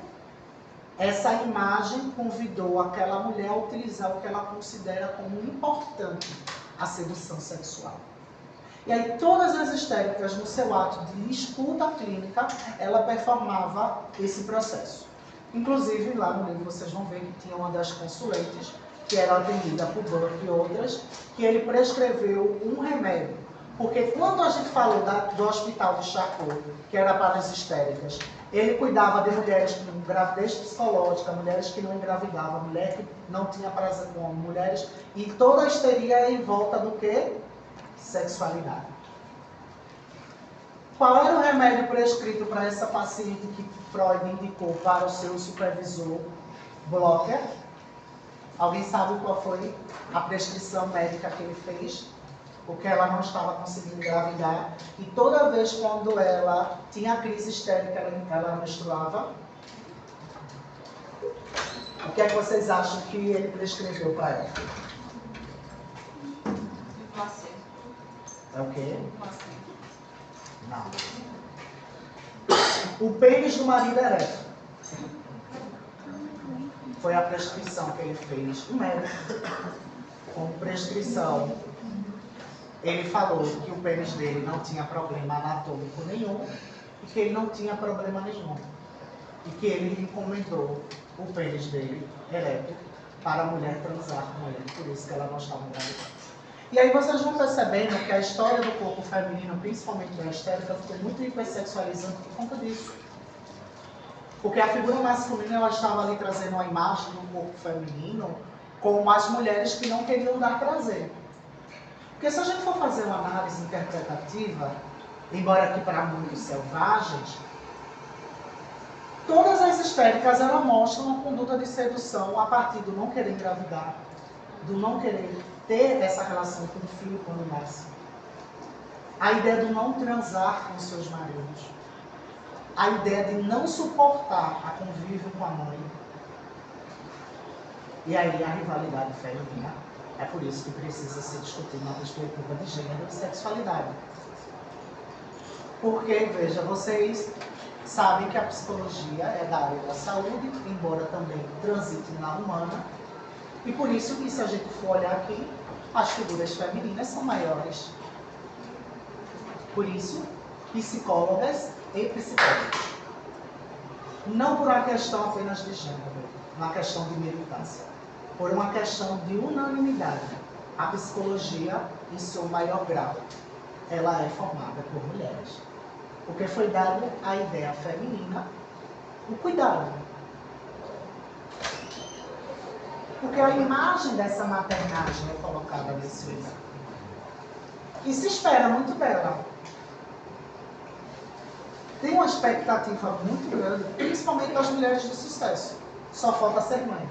essa imagem convidou aquela mulher a utilizar o que ela considera como importante, a sedução sexual. E aí todas as histéricas, no seu ato de escuta clínica, ela performava esse processo. Inclusive, lá no livro vocês vão ver que tinha uma das consulentes que era atendida por Burke e outras, que ele prescreveu um remédio. Porque quando a gente falou do hospital de Charcot, que era para as histéricas, ele cuidava de mulheres com gravidez psicológica, mulheres que não engravidavam, mulher que não tinha prazer com homem, mulheres, e toda a histeria em volta do quê? Sexualidade. Qual era o remédio prescrito para essa paciente que Freud indicou para o seu supervisor Blocher? Alguém sabe qual foi a prescrição médica que ele fez? Porque ela não estava conseguindo engravidar. E toda vez quando ela tinha crise histérica, ela menstruava. O que é que vocês acham que ele prescreveu para ela? Placebo. É o quê? Placebo. Não. O pênis do marido ereto. Foi a prescrição que ele fez. O médico, com prescrição, ele falou que o pênis dele não tinha problema anatômico nenhum e que ele não tinha problema nenhum. E que ele encomendou o pênis dele ereto para a mulher transar com ele, por isso que ela não estava engravidando. E aí vocês vão percebendo que a história do corpo feminino, principalmente da histérica, ficou muito hipersexualizante por conta disso. Porque a figura masculina ela estava ali trazendo uma imagem do corpo feminino com as mulheres que não queriam dar prazer. Porque se a gente for fazer uma análise interpretativa, embora aqui para muitos selvagens, todas as histéricas elas mostram uma conduta de sedução a partir do não querer engravidar, do não querer ter essa relação com o filho quando nasce. A ideia do não transar com seus maridos. A ideia de não suportar a convívio com a mãe. E aí a rivalidade feminina. É por isso que precisa ser discutida uma perspectiva de gênero e sexualidade. Porque, veja, vocês sabem que a psicologia é da área da saúde, embora também transite na humana. E por isso que, se a gente for olhar aqui, as figuras femininas são maiores. Por isso, psicólogas e psicólogos. Não por uma questão apenas de gênero, uma questão de militância. Por uma questão de unanimidade. A psicologia, em seu maior grau, ela é formada por mulheres. Porque foi dado à ideia feminina o cuidado. Porque a imagem dessa maternagem é colocada nesse lugar. E se espera muito dela. Tem uma expectativa muito grande, principalmente das mulheres de sucesso. Só falta ser mãe.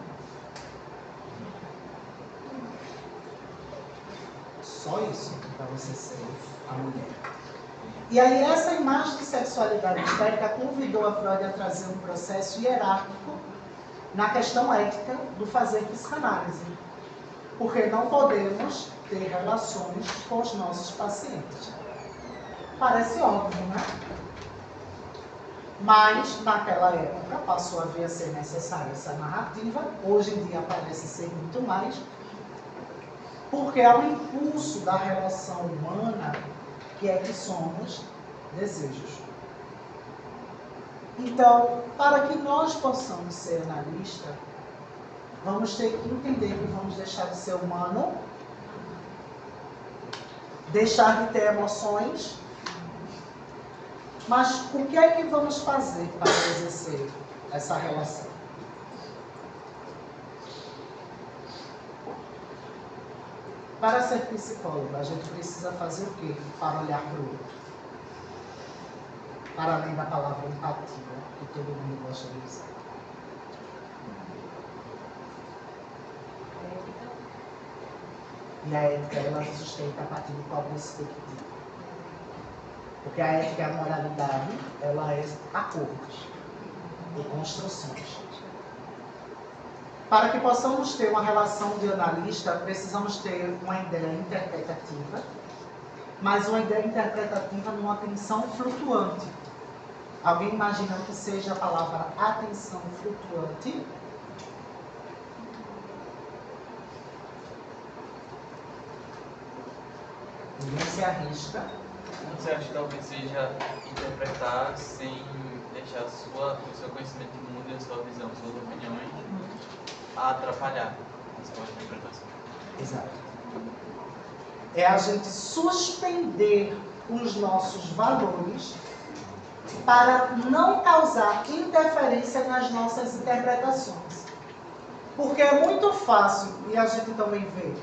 Só isso para você ser a mulher. E aí essa imagem de sexualidade histérica convidou a Freud a trazer um processo hierárquico na questão ética do fazer psicanálise. Porque não podemos ter relações com os nossos pacientes. Parece óbvio, né? Mas, naquela época, passou a vir a ser necessária essa narrativa. Hoje em dia parece ser muito mais. Porque é o impulso da relação humana que é que somos desejos. Então, para que nós possamos ser analistas, vamos ter que entender que vamos deixar de ser humano, deixar de ter emoções, mas o que é que vamos fazer para exercer essa relação? Para ser psicólogo, a gente precisa fazer o quê? Para olhar para o outro. Para além da palavra empatia, que todo mundo gosta de usar. E a ética, ela sustenta a partir de qual perspectiva? Porque a ética e a moralidade, ela é acordos e construções. Para que possamos ter uma relação de analista, precisamos ter uma ideia interpretativa, mas uma ideia interpretativa numa atenção flutuante. Alguém imagina que seja a palavra atenção flutuante? Ninguém se arrisca. Você acha que talvez seja interpretar sem deixar o seu conhecimento do mundo e a sua visão, suas opiniões, a atrapalhar a sua interpretação. Exato. É a gente suspender os nossos valores para não causar interferência nas nossas interpretações. Porque é muito fácil, e a gente também vê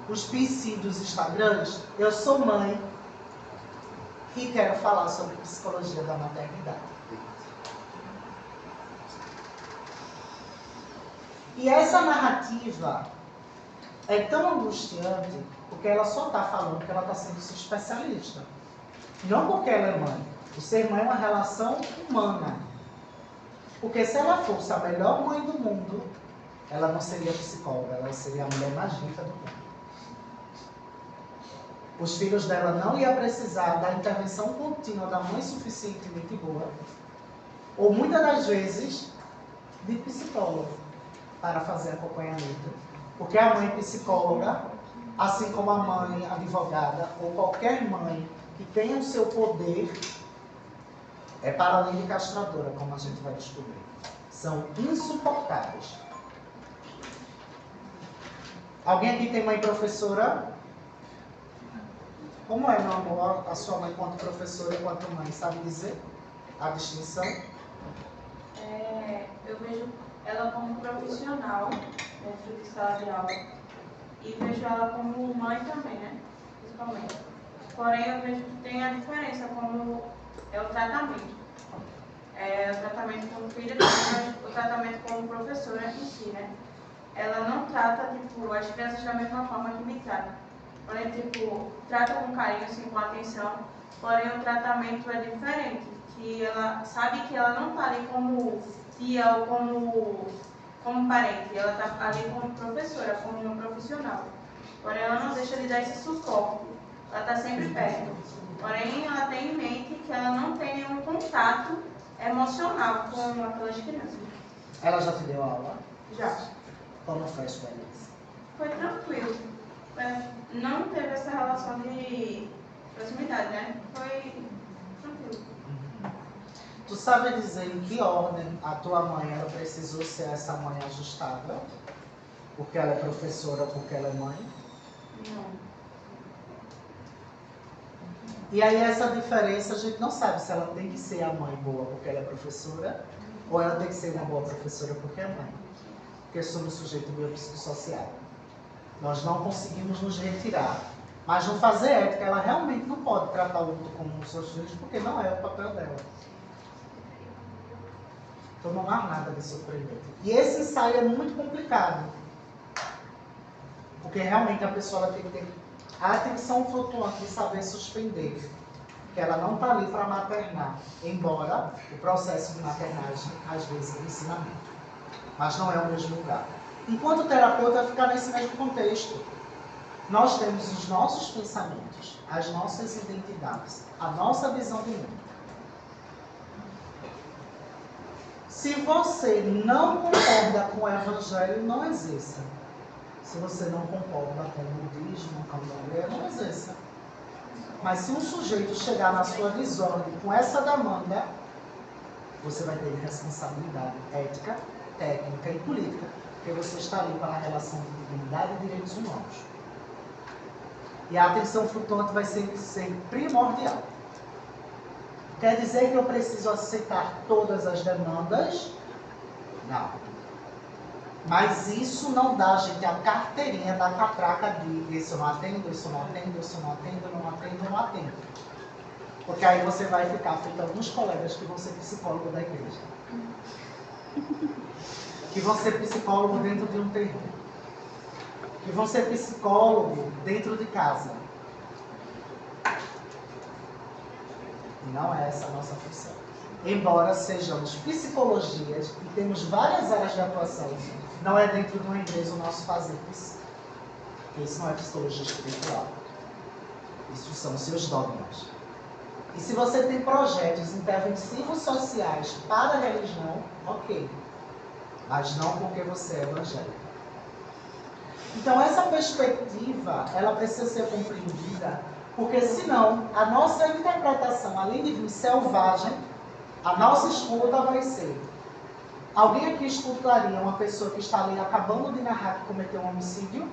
os PC dos Instagrams, eu sou mãe e quero falar sobre psicologia da maternidade. E essa narrativa é tão angustiante porque ela só está falando que ela está sendo especialista. Não porque ela é mãe. O ser mãe é uma relação humana. Porque se ela fosse a melhor mãe do mundo, ela não seria psicóloga, ela seria a mulher mais rica do mundo. Os filhos dela não iam precisar da intervenção contínua da mãe suficientemente boa, ou muitas das vezes, de psicólogo, para fazer acompanhamento. Porque a mãe psicóloga, assim como a mãe advogada, ou qualquer mãe que tenha o seu poder, é para além de castradora, como a gente vai descobrir. São insuportáveis. Alguém aqui tem mãe professora? Como é, meu amor, a sua mãe quanto professora e quanto mãe? Sabe dizer a distinção? Eu vejo ela como profissional dentro de sala de aula e vejo ela como mãe também, né? Principalmente. Porém, eu vejo que tem a diferença como é o tratamento. O tratamento como filha, mas o tratamento como professora em si, né? Ela não trata, tipo, as crianças da mesma forma que me trata. Porém, tipo, trata com carinho, assim, com atenção, porém o tratamento é diferente, que ela sabe que ela não está ali como tia ou como parente, ela está ali como professora, como uma profissional. Porém, ela não deixa de dar esse suporte, ela está sempre perto. Porém, ela tem em mente que ela não tem nenhum contato emocional com aquelas crianças. Ela já te deu aula? Já. Como foi a experiência? Foi tranquilo. Não teve essa relação de proximidade, né? Foi tranquilo. Tu sabe dizer em que ordem a tua mãe ela precisou ser essa mãe ajustável? Porque ela é professora ou porque ela é mãe? Não. E aí essa diferença a gente não sabe se ela tem que ser a mãe boa porque ela é professora ou ela tem que ser uma boa professora porque é mãe. Porque somos sujeito biopsicossocial. Nós não conseguimos nos retirar. Mas no fazer ética, ela realmente não pode tratar o outro como os seus filhos porque não é o papel dela. Então não há nada de surpreendente. E esse ensaio é muito complicado. Porque realmente a pessoa ela tem que ter a atenção flutuante de saber suspender. Que ela não está ali para maternar. Embora o processo de maternagem, às vezes, é ensinamento. Mas não é o mesmo lugar. Enquanto terapeuta, ficar nesse mesmo contexto. Nós temos os nossos pensamentos, as nossas identidades, a nossa visão de mundo. Se você não concorda com o Evangelho, não exerça. Se você não concorda com o budismo, com o candomblé, não exerça. Mas se um sujeito chegar na sua visão com essa demanda, você vai ter responsabilidade ética, técnica e política, porque você está ali para a relação de dignidade e direitos humanos. E a atenção flutuante vai ser primordial. Quer dizer que eu preciso aceitar todas as demandas? Não. Mas isso não dá, gente, a carteirinha da catraca de isso eu não atendo, isso eu não atendo, isso eu não atendo, não atendo, não atendo. Porque aí você vai ficar feito alguns colegas que vão ser psicólogos da igreja. Que vão ser psicólogo dentro de um terreno. Que vão ser psicólogo dentro de casa. E não é essa a nossa função. Embora sejamos psicologias e temos várias áreas de atuação, não é dentro de uma igreja o nosso fazer psíquico. Porque isso não é psicologia espiritual. Isso são os seus dogmas. E se você tem projetos interventivos sociais para a religião, ok. Mas não porque você é evangélico. Então essa perspectiva, ela precisa ser compreendida, porque senão a nossa interpretação, além de vir selvagem, A nossa escuta vai ser: alguém aqui escutaria uma pessoa que está ali acabando de narrar que cometeu um homicídio?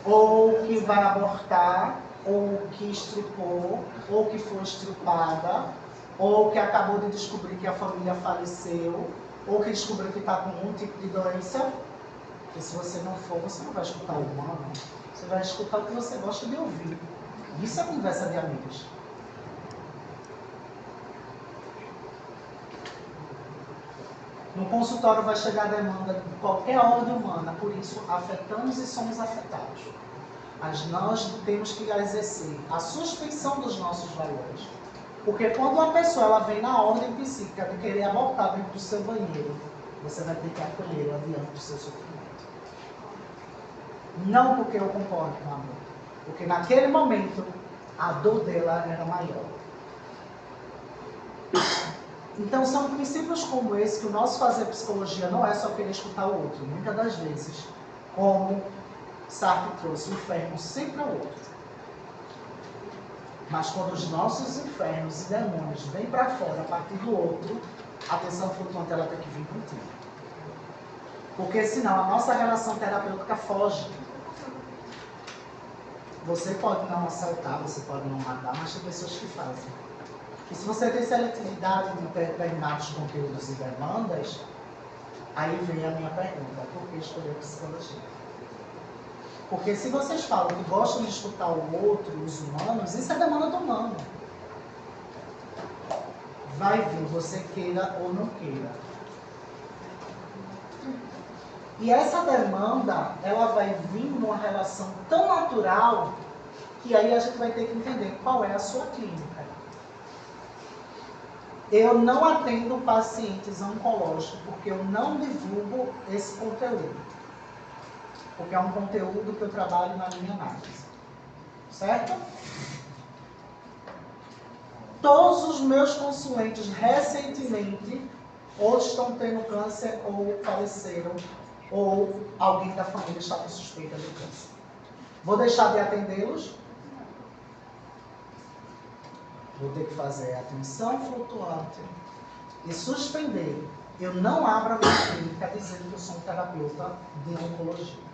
Ou que vai abortar, ou que estrupou, ou que foi estrupada, ou que acabou de descobrir que a família faleceu, ou que descobriu que está com um tipo de doença? Porque se você não for, você não vai escutar o humano, você vai escutar o que você gosta de ouvir. Isso é conversa de amigos. No consultório vai chegar a demanda de qualquer ordem humana, por isso afetamos e somos afetados. Mas nós temos que exercer a suspensão dos nossos valores. Porque quando uma pessoa ela vem na ordem psíquica de querer abortar dentro do seu banheiro, você vai ter que acolhê-la diante do seu sofrimento. Não porque eu concordo com a amor, porque naquele momento a dor dela era maior. Então são princípios como esse que o nosso fazer psicologia não é só querer escutar o outro. Muitas das vezes, como Sartre trouxe, o inferno sempre é o outro. Mas quando os nossos infernos e demônios vêm para fora a partir do outro, a atenção flutuante ela tem que vir contigo. Porque senão a nossa relação terapêutica foge. Você pode não assaltar, você pode não matar, mas tem pessoas que fazem. E se você tem seletividade de determinados conteúdos e demandas, aí vem a minha pergunta: por que escolher psicologia? Porque se vocês falam que gostam de escutar o outro, os humanos, isso é demanda do humano. Vai vir, você queira ou não queira. E essa demanda, ela vai vir numa relação tão natural, que aí a gente vai ter que entender qual é a sua clínica. Eu não atendo pacientes oncológicos, porque eu não divulgo esse conteúdo. Porque é um conteúdo que eu trabalho na minha análise. Certo? Todos os meus consulentes recentemente ou estão tendo câncer ou faleceram, ou alguém da família está com suspeita de câncer. Vou deixar de atendê-los? Vou ter que fazer atenção flutuante e suspender. Eu não abro a minha clínica dizendo que eu sou um terapeuta de oncologia.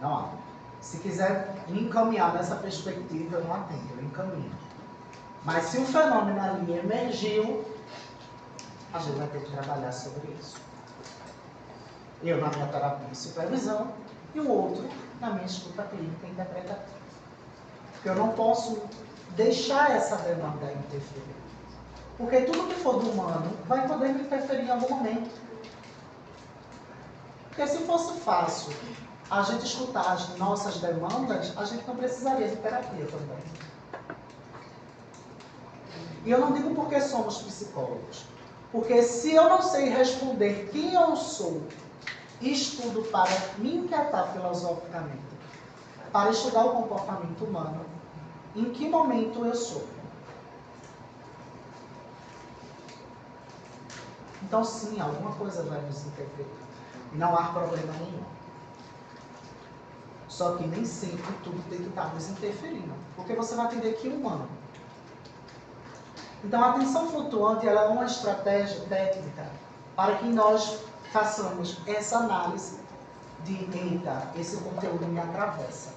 Não abro. Se quiser me encaminhar nessa perspectiva, eu não atendo, eu encaminho. Mas se um fenômeno ali emergiu, a gente vai ter que trabalhar sobre isso. Eu na minha terapia e supervisão, e o outro na minha escuta clínica e interpretativa. Porque eu não posso deixar essa demanda interferir. Porque tudo que for do humano vai poder me interferir em algum momento. Porque se fosse fácil a gente escutar as nossas demandas, a gente não precisaria de terapia também. E eu não digo porque somos psicólogos. Porque se eu não sei responder quem eu sou, estudo para me inquietar filosoficamente, para estudar o comportamento humano, em que momento eu sou? Então sim, alguma coisa vai nos interferir. E não há problema nenhum. Só que nem sempre tudo tem que estar nos interferindo. Porque você vai atender que humano. Então a atenção flutuante ela é uma estratégia técnica para que nós façamos essa análise de, eita, esse conteúdo me atravessa.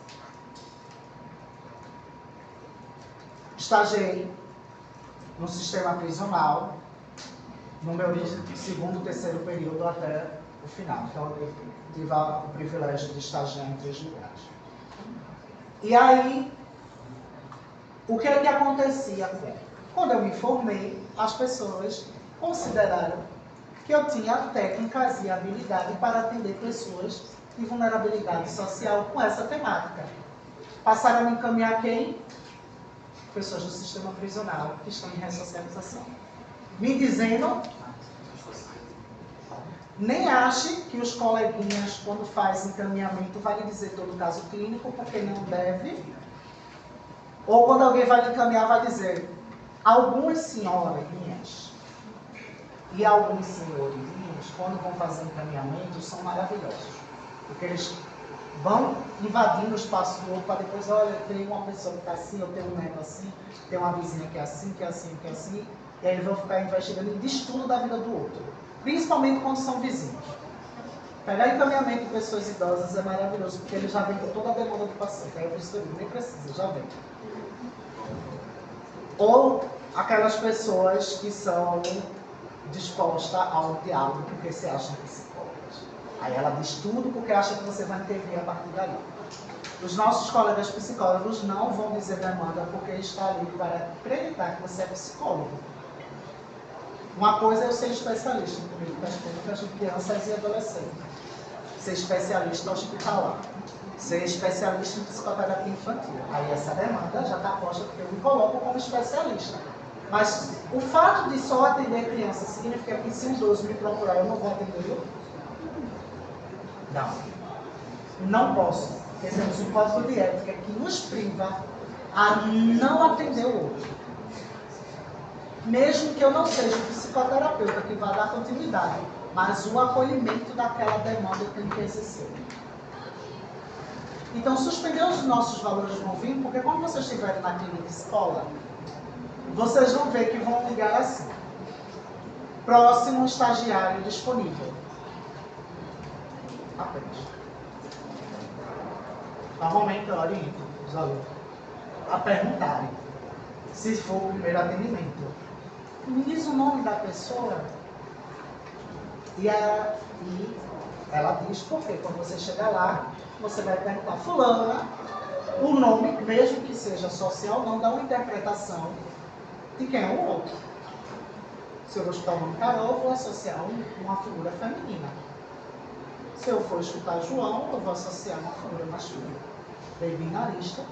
Estagiei no sistema prisional, no meu segundo, terceiro período até o final. Então eu tive o privilégio de estagiar em 3 lugares. E aí, o que é que acontecia com? Quando eu me formei, as pessoas consideraram que eu tinha técnicas e habilidade para atender pessoas de vulnerabilidade social com essa temática. Passaram a me encaminhar quem? Pessoas do sistema prisional que estão em ressocialização. Me dizendo, nem ache que os coleguinhas, quando faz encaminhamento, vai lhe dizer todo o caso clínico, porque não deve. Ou quando alguém vai lhe encaminhar, vai dizer, algumas senhorinhas e alguns senhorinhos, quando vão fazer encaminhamento, são maravilhosos. Porque eles vão invadindo o espaço do outro para depois, olha, tem uma pessoa que está assim, eu tenho um neto assim, tem uma vizinha que é assim, que é assim, que é assim, e aí eles vão ficar investigando em estudo da vida do outro, principalmente quando são vizinhos. Pegar encaminhamento de pessoas idosas é maravilhoso, porque ele já vem com toda a demanda do paciente, aí eu preciso, nem precisa, já vem. Ou aquelas pessoas que são dispostas ao diálogo porque se acham psicólogas. Aí ela diz tudo porque acha que você vai intervir a partir daí. Os nossos colegas psicólogos não vão dizer demanda porque está ali para acreditar que você é psicólogo. Uma coisa é eu ser especialista em políticas públicas de crianças e adolescentes. Ser especialista hospitalar. Ser especialista em psicoterapia infantil. Aí essa demanda já está posta porque eu me coloco como especialista. Mas o fato de só atender criança significa que se um idoso me procurar eu não vou atender? Não. Não posso. Porque temos um código de ética que nos priva a não atender o outro. Mesmo que eu não seja o psicoterapeuta que vai dar continuidade, mas o acolhimento daquela demanda eu tenho que exercer. Então, suspender os nossos valores vão vir, porque quando vocês estiverem na clínica escola, vocês vão ver que vão ligar assim. Próximo estagiário disponível. Apenas. Normalmente eu oriento os alunos a perguntarem se for o primeiro atendimento. Me diz o nome da pessoa. E ela diz porque quando você chegar lá, você vai perguntar fulana, o nome, mesmo que seja social, não dá uma interpretação de quem é o outro. Se eu vou escutar o nome Carol, eu vou associar uma figura feminina. Se eu for escutar João, eu vou associar uma figura masculina. Bem binarista,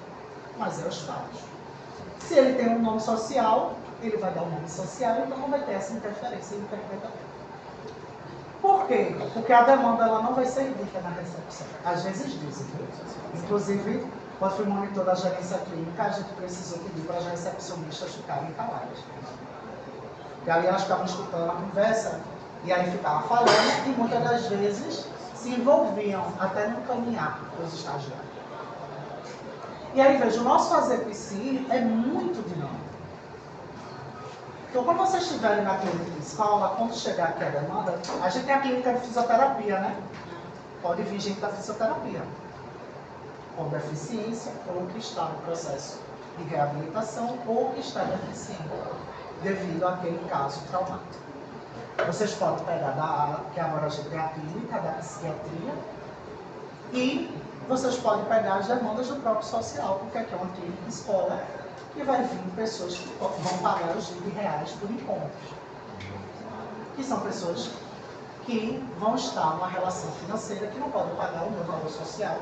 mas é os fatos. Se ele tem um nome social, ele vai dar um nome social, então não vai ter essa interferência interpretativa. Por quê? Porque a demanda ela não vai ser dita na recepção. Às vezes dizem, viu? Inclusive, quando fui monitor da gerência clínica, a gente precisou pedir para as recepcionistas ficarem caladas. E aí elas ficavam escutando a conversa, e aí ficavam falando, e muitas das vezes se envolviam até no caminhar dos estagiários. E aí, veja, o nosso fazer psi é muito dinâmico. Então, quando vocês estiverem na clínica de escola, quando chegar aqui a demanda, a gente tem a clínica de fisioterapia, né? Pode vir gente da fisioterapia, com deficiência, ou que está no processo de reabilitação, ou que está deficiente, devido àquele caso traumático. Vocês podem pegar da ala, que agora a gente tem a clínica da psiquiatria, e vocês podem pegar as demandas do próprio social, porque aqui é uma clínica escola, e vai vir pessoas que vão pagar os R$20 por encontros. Que são pessoas que vão estar numa relação financeira que não podem pagar o meu valor social.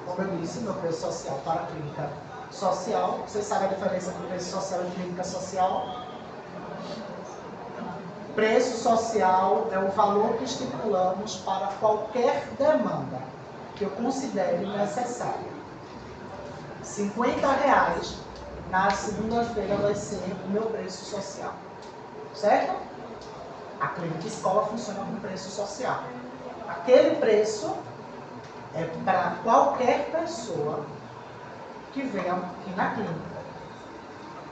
Como eu disse, meu preço social para a clínica social. Vocês sabem a diferença entre preço social e clínica social? Preço social é o valor que estipulamos para qualquer demanda que eu considere necessária. R$50 na segunda-feira vai ser o meu preço social. Certo? A clínica escola funciona com preço social. Aquele preço é para qualquer pessoa que venha aqui na clínica.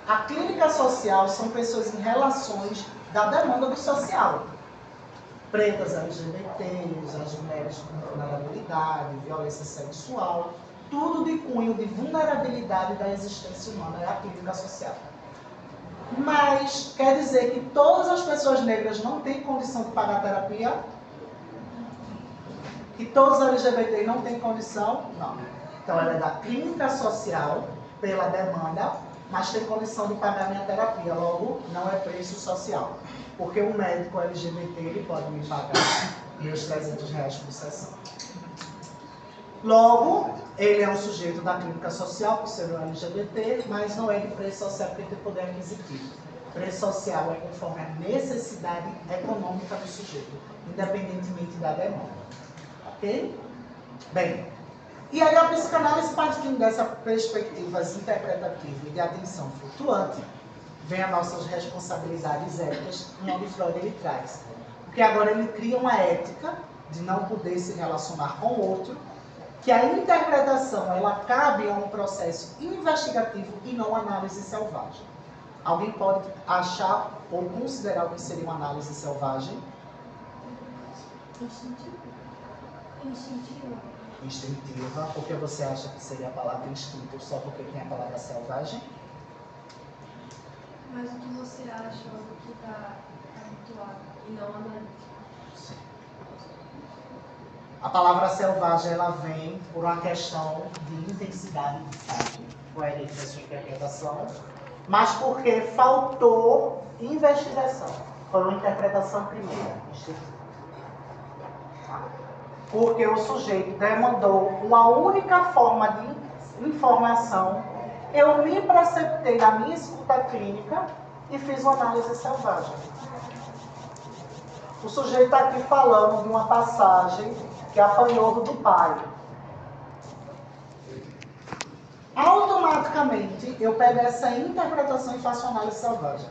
A clínica social são pessoas em relações da demanda do social. Pretas, LGBTs, as mulheres com vulnerabilidade, violência sexual, tudo de cunho de vulnerabilidade da existência humana é a clínica social. Mas quer dizer que todas as pessoas negras não têm condição de pagar terapia? Que todos os LGBT não têm condição? Não. Então ela é da clínica social pela demanda, mas tem condição de pagar minha terapia, logo não é preço social. Porque o médico LGBT ele pode me pagar meus R$300 por sessão. Logo, ele é um sujeito da clínica social, por ser um LGBT, mas não é de preço social porque tem poder aquisitivo. Preço social é conforme a necessidade econômica do sujeito, independentemente da demanda. Ok? Bem, e aí a psicanálise, partindo dessa perspectiva interpretativa e de atenção flutuante, vem as nossas responsabilidades éticas, onde Freud ele traz. Porque agora ele cria uma ética de não poder se relacionar com o outro, que a interpretação ela cabe a um processo investigativo e não análise selvagem. Alguém pode achar ou considerar o que seria uma análise selvagem? Instintiva, porque você acha que seria a palavra instinto só porque tem a palavra selvagem? Mas o que você acha do que está habituado e não analítico? A palavra selvagem ela vem por uma questão de intensidade de fato, coerente na sua interpretação, mas porque faltou investigação. Foi uma interpretação primeira, instintiva. Porque o sujeito demandou uma única forma de informação, eu me preceptei na minha escuta clínica e fiz uma análise selvagem. O sujeito está aqui falando de uma passagem que apanhou do pai. Automaticamente, eu pego essa interpretação e faço uma análise selvagem.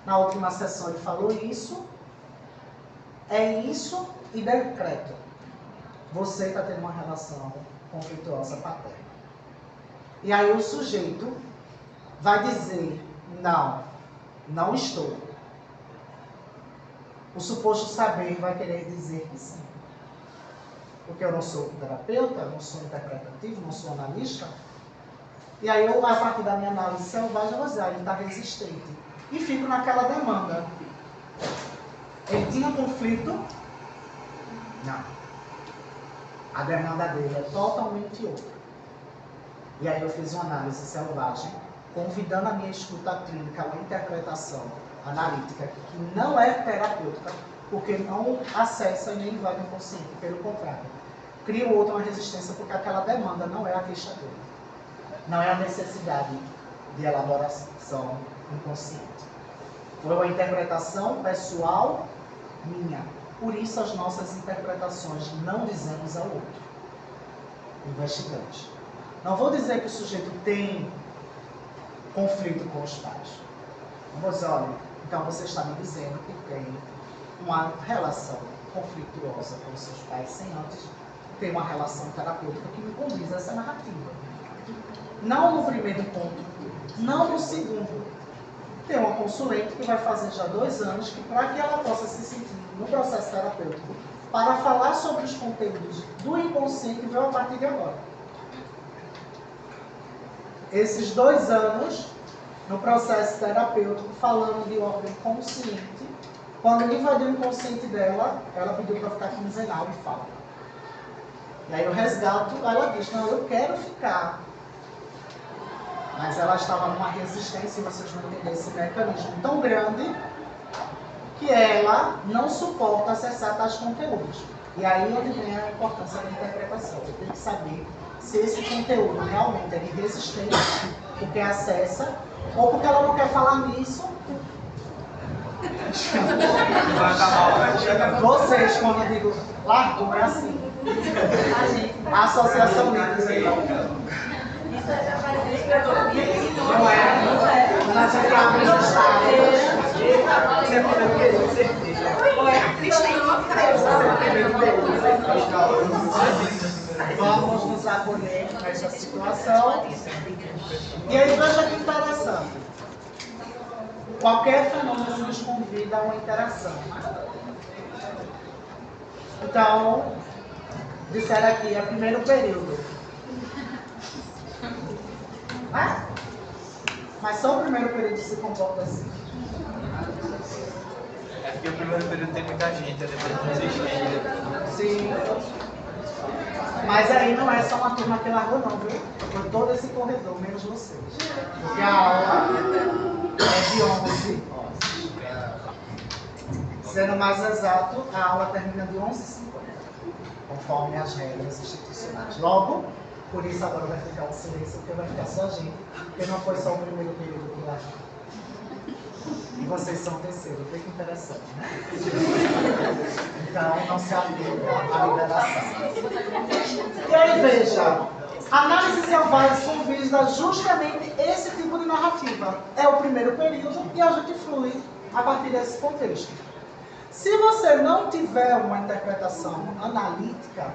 Na última sessão ele falou isso, é isso e decreto. Você está tendo uma relação conflituosa paterna. E aí o sujeito vai dizer, não, não estou. O suposto saber vai querer dizer que sim. Porque eu não sou terapeuta, não sou interpretativo, não sou analista. E aí eu, a partir da minha análise selvagem, eu vou dizer, ele está resistente. E fico naquela demanda. Ele tinha conflito? Não. A demanda dele é totalmente outra. E aí eu fiz uma análise selvagem, convidando a minha escuta clínica, uma interpretação analítica, que não é terapêutica, porque não acessa e nem invade o inconsciente, pelo contrário. Cria o outro uma resistência, porque aquela demanda não é a queixa dele. Não é a necessidade de elaboração inconsciente. Foi uma interpretação pessoal minha. Por isso as nossas interpretações não dizemos ao outro. Investigante. Não vou dizer que o sujeito tem conflito com os pais. Não vou dizer, olha, então você está me dizendo que tem uma relação conflituosa com os seus pais sem antes ter uma relação terapêutica que me condiz a essa narrativa. Não no primeiro ponto, não no segundo. Tem uma consulente que vai fazer já 2 anos que para que ela possa se sentir no processo terapêutico, para falar sobre os conteúdos do inconsciente, veio a partir de agora. Esses 2 anos, no processo terapêutico, falando de ordem consciente, quando ele invadiu o inconsciente dela, ela pediu para ficar quinzenal e fala. E aí eu resgato, ela diz, não, eu quero ficar. Mas ela estava numa resistência, e vocês vão entender esse mecanismo tão grande, que ela não suporta acessar tais conteúdos. E aí é onde vem a importância da interpretação. Eu tenho que saber se esse conteúdo realmente é de resistência, porque acessa, ou porque ela não quer falar nisso. Vocês, quando eu digo largou, é assim. A associação livre. Não é? Nós já abrimos os estados. Vamos nos acolher nessa situação. E aí veja que interessante. Qualquer fenômeno nos convida a uma interação. Então, disseram aqui, é o primeiro período. Mas só o primeiro período se comporta assim. É porque o primeiro período tem muita gente, depois não existe. Sim. Mas aí não é só uma turma que largou não, viu? Foi todo esse corredor, menos vocês. Porque a aula é de 11 horas. Sendo mais exato, a aula termina de 11h50, conforme as regras institucionais. Logo, por isso agora vai ficar o silêncio, porque vai ficar só a gente, porque não foi só o primeiro período que largou. E vocês são o terceiro, bem interessante, né? Então, não se aplica à liberação. E aí, veja, análise selvagem convida justamente esse tipo de narrativa. É o primeiro período e a gente flui a partir desse contexto. Se você não tiver uma interpretação analítica,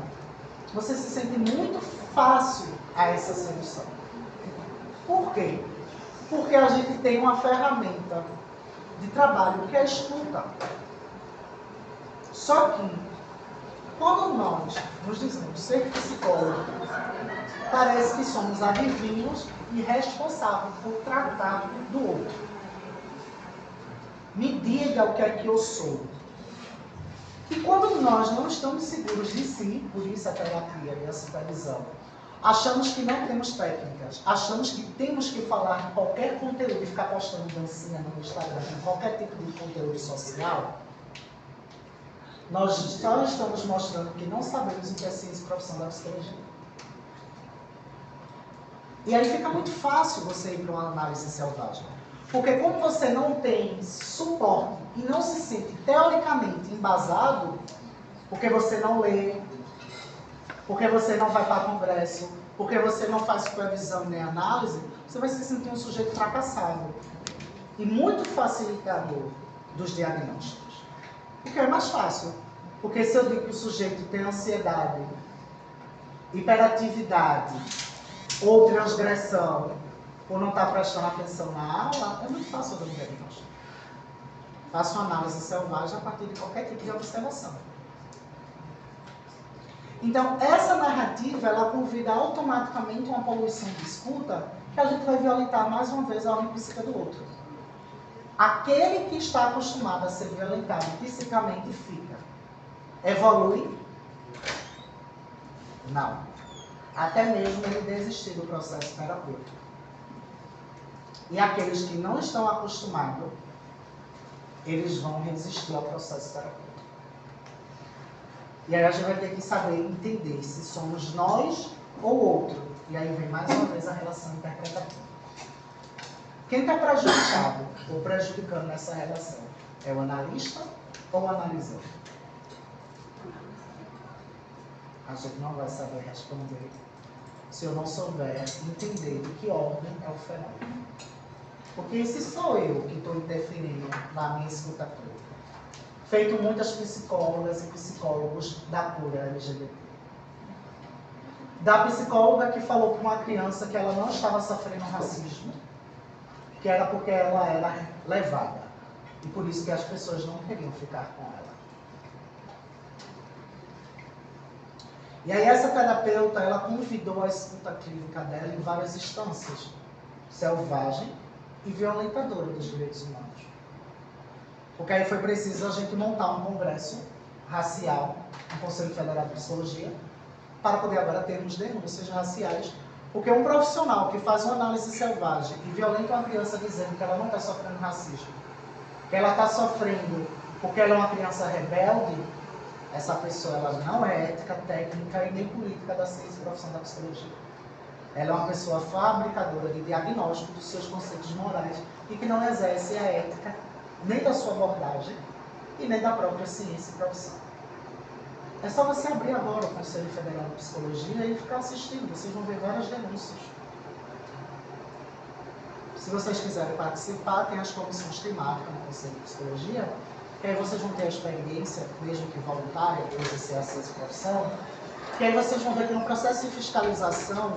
você se sente muito fácil a essa sedução. Por quê? Porque a gente tem uma ferramenta de trabalho que é a escuta. Só que, quando nós nos dizemos ser psicólogos, parece que somos adivinhos e responsáveis por tratar do outro. Me diga o que é que eu sou. E quando nós não estamos seguros de si, por isso a terapia e a supervisão, achamos que não temos técnicas, achamos que temos que falar de qualquer conteúdo e ficar postando dancinha no Instagram, em qualquer tipo de conteúdo social, nós só estamos mostrando que não sabemos o que é ciência e profissão da psicologia. E aí fica muito fácil você ir para uma análise selvagem. Porque como você não tem suporte e não se sente teoricamente embasado, porque você não lê, porque você não vai para congresso, porque você não faz supervisão nem análise, você vai se sentir um sujeito fracassado e muito facilitador dos diagnósticos. Porque é mais fácil. Porque se eu digo que o sujeito tem ansiedade, hiperatividade ou transgressão, ou não está prestando atenção na aula, é muito fácil fazer um diagnóstico. Faço uma análise selvagem a partir de qualquer tipo de observação. Então, essa narrativa, ela convida automaticamente uma poluição de escuta que a gente vai violentar mais uma vez a ordem psíquica do outro. Aquele que está acostumado a ser violentado psicamente fica. Evolui? Não. Até mesmo ele desistir do processo terapêutico. E aqueles que não estão acostumados, eles vão resistir ao processo terapêutico. E aí a gente vai ter que saber entender se somos nós ou outro. E aí vem mais uma vez a relação interpretativa. Quem está prejudicado ou prejudicando nessa relação? É o analista ou o analisador? A gente não vai saber responder se eu não souber entender de que ordem é o fenômeno. Porque se sou eu que estou interferindo na minha escuta crítica, feito muitas psicólogas e psicólogos da cura LGBT. Da psicóloga que falou para uma criança que ela não estava sofrendo racismo, que era porque ela era levada. E por isso que as pessoas não queriam ficar com ela. E aí essa terapeuta, ela convidou a escuta clínica dela em várias instâncias. Selvagem e violentadora dos direitos humanos. Porque aí foi preciso a gente montar um congresso racial, um Conselho Federal de Psicologia, para poder agora termos denúncias raciais. Porque um profissional que faz uma análise selvagem e violenta uma criança dizendo que ela não está sofrendo racismo, que ela está sofrendo porque ela é uma criança rebelde, essa pessoa ela não é ética, técnica e nem política da ciência e profissão da psicologia. Ela é uma pessoa fabricadora de diagnóstico dos seus conceitos morais e que não exerce a ética nem da sua abordagem e nem da própria ciência e profissão. É só você abrir agora o Conselho Federal de Psicologia e ficar assistindo. Vocês vão ver várias denúncias. Se vocês quiserem participar, tem as comissões temáticas no Conselho de Psicologia, que aí vocês vão ter a experiência, mesmo que voluntária, de exercer a ciência e profissão, que aí vocês vão ver que no processo de fiscalização,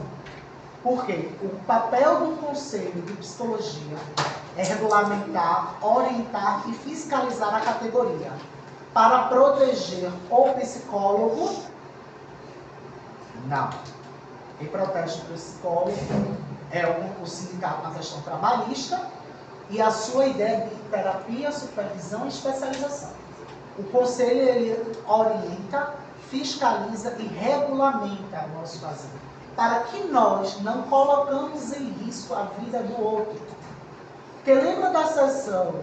porque o papel do Conselho de Psicologia é regulamentar, orientar e fiscalizar a categoria para proteger o psicólogo. Não. Quem protege o psicólogo é o sindicato na questão trabalhista e a sua ideia de terapia, supervisão e especialização. O Conselho ele orienta, fiscaliza e regulamenta o nosso fazer, para que nós não colocamos em risco a vida do outro. Porque lembra da sessão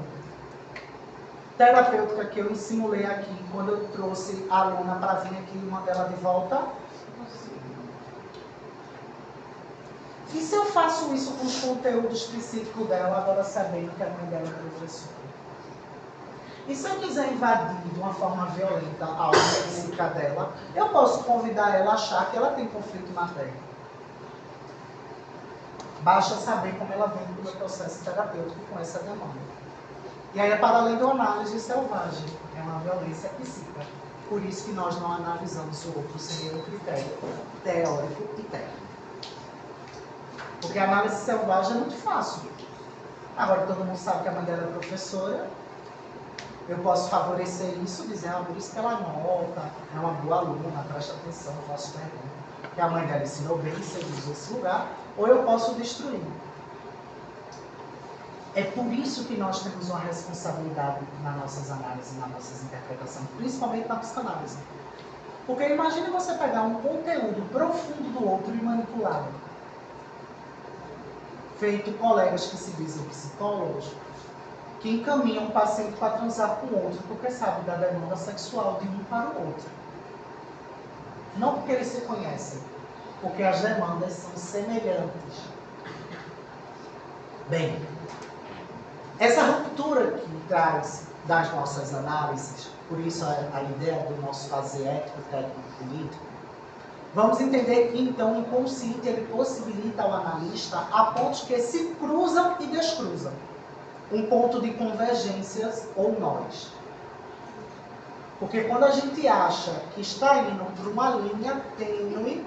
terapêutica que eu simulei aqui, quando eu trouxe a aluna para vir aqui e mandar ela de volta? E se eu faço isso com os conteúdos psíquicos dela, agora sabendo que a mãe dela é professora? E se eu quiser invadir de uma forma violenta a alma psíquica dela, eu posso convidar ela a achar que ela tem conflito materno. Basta saber como ela vem para o meu processo terapêutico com essa demanda. E aí é para além da análise selvagem, é uma violência psíquica. Por isso que nós não analisamos o outro sem nenhum critério teórico e técnico. Porque a análise selvagem é muito fácil. Agora todo mundo sabe que a mãe dela é professora. Eu posso favorecer isso, dizer, por isso que ela anota, é uma boa aluna, presta atenção, faço pergunta. Que a mãe dela ensinou bem, seduz esse lugar. Ou eu posso destruir. É por isso que nós temos uma responsabilidade nas nossas análises, nas nossas interpretações, principalmente na psicanálise. Porque imagine você pegar um conteúdo profundo do outro e manipulá-lo. Feito colegas que se dizem psicólogos, que encaminham um paciente para transar com o outro, porque sabe da demanda sexual de um para o outro. Não porque eles se conhecem, porque as demandas são semelhantes. Bem, essa ruptura que traz das nossas análises, por isso a ideia do nosso fazer ético, técnico e político, vamos entender que então o inconsciente ele possibilita ao analista a pontos que se cruzam e descruzam. Um ponto de convergências ou nós. Porque quando a gente acha que está indo por uma linha tênue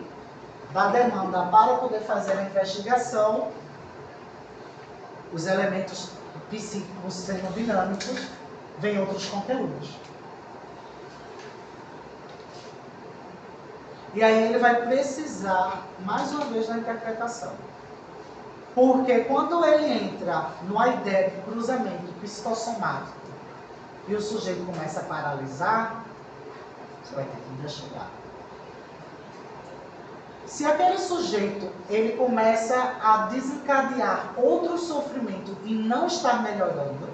da demanda para poder fazer a investigação, os elementos psíquicos termodinâmicos, vêm outros conteúdos. E aí ele vai precisar, mais uma vez, da interpretação. Porque quando ele entra numa ideia de cruzamento psicossomático e o sujeito começa a paralisar, você vai ter que investigar. Se aquele sujeito ele começa a desencadear outro sofrimento e não está melhorando,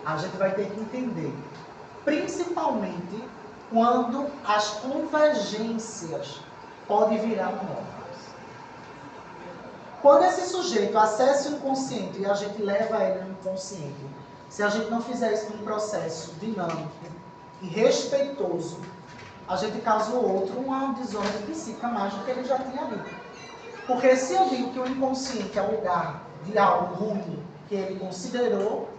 a gente vai ter que entender, principalmente quando as convergências podem virar um nó. Quando esse sujeito acessa o inconsciente e a gente leva ele no inconsciente, se a gente não fizer isso num processo dinâmico e respeitoso, a gente causa ao outro uma desordem psíquica mais do que ele já tinha ali. Porque se eu digo que o inconsciente é o lugar de algo ruim que ele considerou,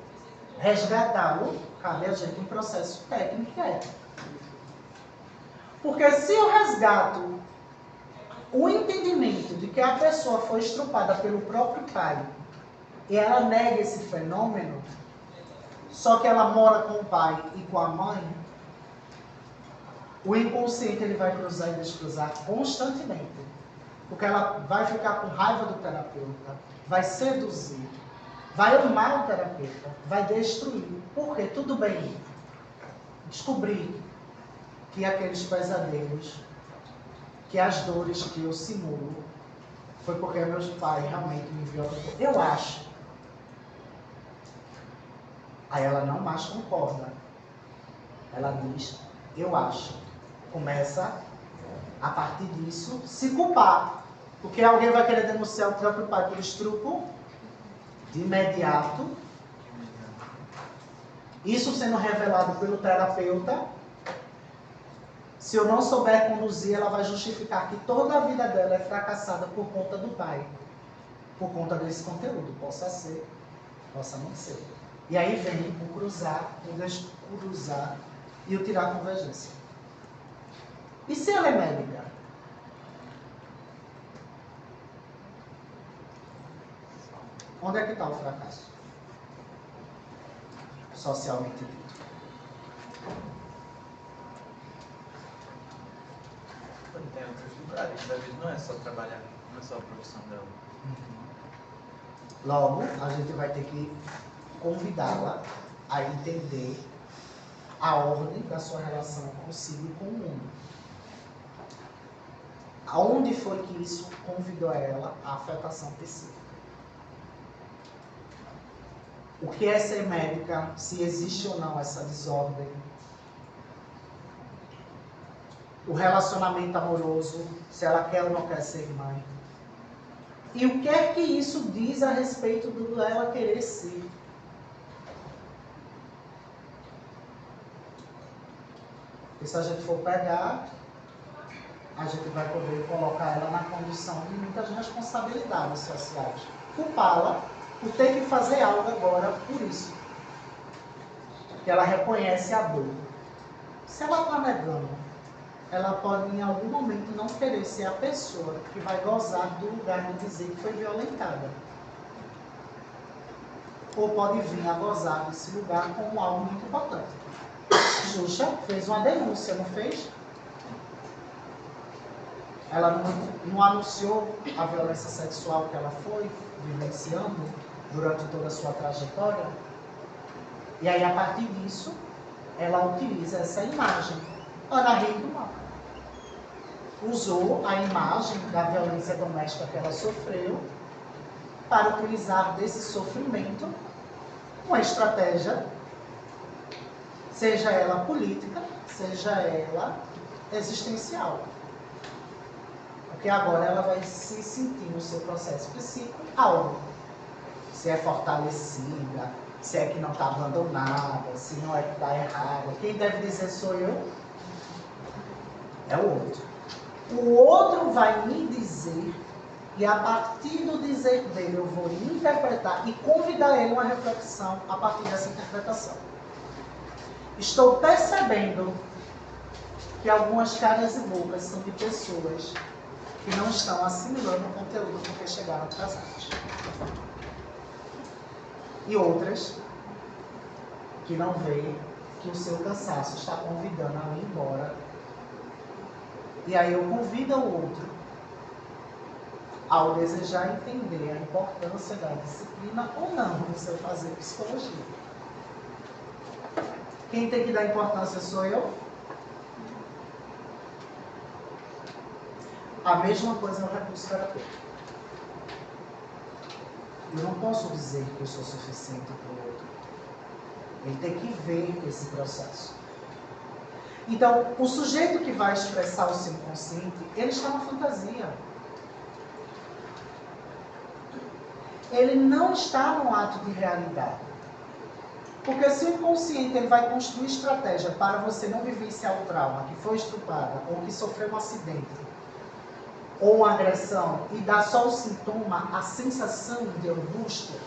resgatá-lo, cabe a gente um processo técnico e ético. Porque se eu resgato o entendimento de que a pessoa foi estrupada pelo próprio pai e ela nega esse fenômeno, só que ela mora com o pai e com a mãe, o inconsciente ele vai cruzar e descruzar constantemente. Porque ela vai ficar com raiva do terapeuta, vai seduzir, vai amar o terapeuta, vai destruir. Por quê? Tudo bem. Descobrir que aqueles pesadelos, que as dores que eu simulo, foi porque meus pais realmente me violentou. Eu acho. Aí ela não mais concorda. Ela diz, eu acho. Começa, a partir disso, se culpar. Porque alguém vai querer denunciar o próprio pai por estupro, de imediato. Isso sendo revelado pelo terapeuta. Se eu não souber conduzir, ela vai justificar que toda a vida dela é fracassada por conta do pai. Por conta desse conteúdo. Possa ser, possa não ser. E aí vem o cruzar, o descruzar e o tirar a convergência. E se ela é médica? Onde é que está o fracasso? Socialmente dito. Tem outros lugares, da vida não é só trabalhar, não é só a profissão dela. Logo, a gente vai ter que convidá-la a entender a ordem da sua relação consigo e com o mundo. Aonde foi que isso convidou ela à afetação psíquica? O que é ser médica? Se existe ou não essa desordem? O relacionamento amoroso, se ela quer ou não quer ser mãe. E o que é que isso diz a respeito do ela querer ser? E se a gente for pegar, a gente vai poder colocar ela na condição de muitas responsabilidades sociais. Culpá-la por ter que fazer algo agora por isso. Porque ela reconhece a dor. Se ela está negando, ela pode em algum momento não querer ser a pessoa que vai gozar do lugar de dizer que foi violentada. Ou pode vir a gozar desse lugar como algo muito importante. Xuxa fez uma denúncia, não fez? Ela não anunciou a violência sexual que ela foi vivenciando durante toda a sua trajetória? E aí, a partir disso, ela utiliza essa imagem. Ana Hickman usou a imagem da violência doméstica que ela sofreu para utilizar desse sofrimento uma estratégia, seja ela política, seja ela existencial. Porque agora ela vai se sentir no seu processo psíquico algo. Se é fortalecida, se é que não está abandonada, se não é que está errada. Quem deve dizer sou eu? É o outro. O outro vai me dizer, e a partir do dizer dele eu vou interpretar e convidar ele a uma reflexão a partir dessa interpretação. Estou percebendo que algumas caras e bocas são de pessoas que não estão assimilando o conteúdo porque chegaram atrasados. E outras que não veem que o seu cansaço está convidando a ir embora. E aí eu convido o outro, ao desejar entender a importância da disciplina ou não no seu fazer psicologia. Quem tem que dar importância sou eu? A mesma coisa no recurso terapêutico. Eu não posso dizer que eu sou suficiente para o outro. Ele tem que ver esse processo. Então, o sujeito que vai expressar o seu inconsciente, ele está na fantasia. Ele não está no ato de realidade. Porque se o inconsciente ele vai construir estratégia para você não vivenciar o trauma, que foi estuprada, ou que sofreu um acidente, ou uma agressão, e dá só o sintoma, a sensação de angústia,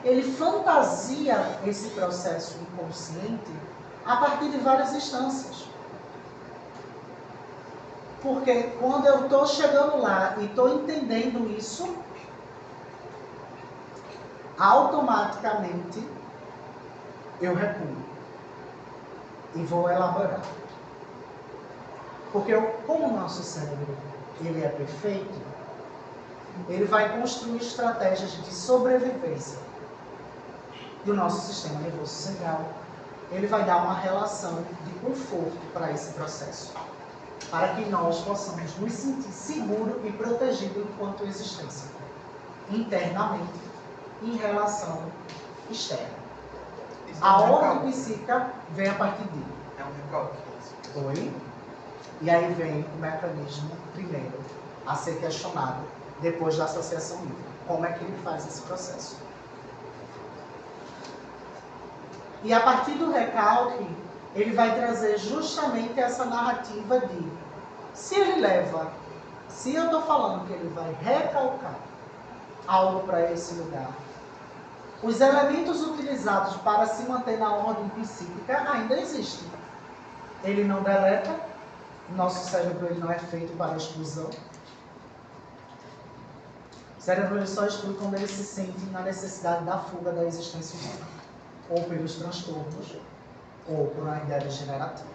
ele fantasia esse processo inconsciente a partir de várias instâncias. Porque quando eu estou chegando lá e estou entendendo isso, automaticamente eu recuo e vou elaborar. Porque como o nosso cérebro ele é perfeito, ele vai construir estratégias de sobrevivência do nosso sistema nervoso central. Ele vai dar uma relação de conforto para esse processo, para que nós possamos nos sentir seguros e protegidos enquanto existência, internamente, em relação externa. A ordem psíquica vem a partir dele. É um recalque. Oi? E aí vem o mecanismo, primeiro, a ser questionado, depois da associação livre. Como é que ele faz esse processo? E a partir do recalque, ele vai trazer justamente essa narrativa de, se ele leva, se eu estou falando que ele vai recalcar algo para esse lugar, os elementos utilizados para se manter na ordem psíquica ainda existem. Ele não deleta, nosso cérebro ele não é feito para exclusão. O cérebro ele só exclui quando ele se sente na necessidade da fuga da existência humana, ou pelos transtornos, ou por uma ideia degenerativa.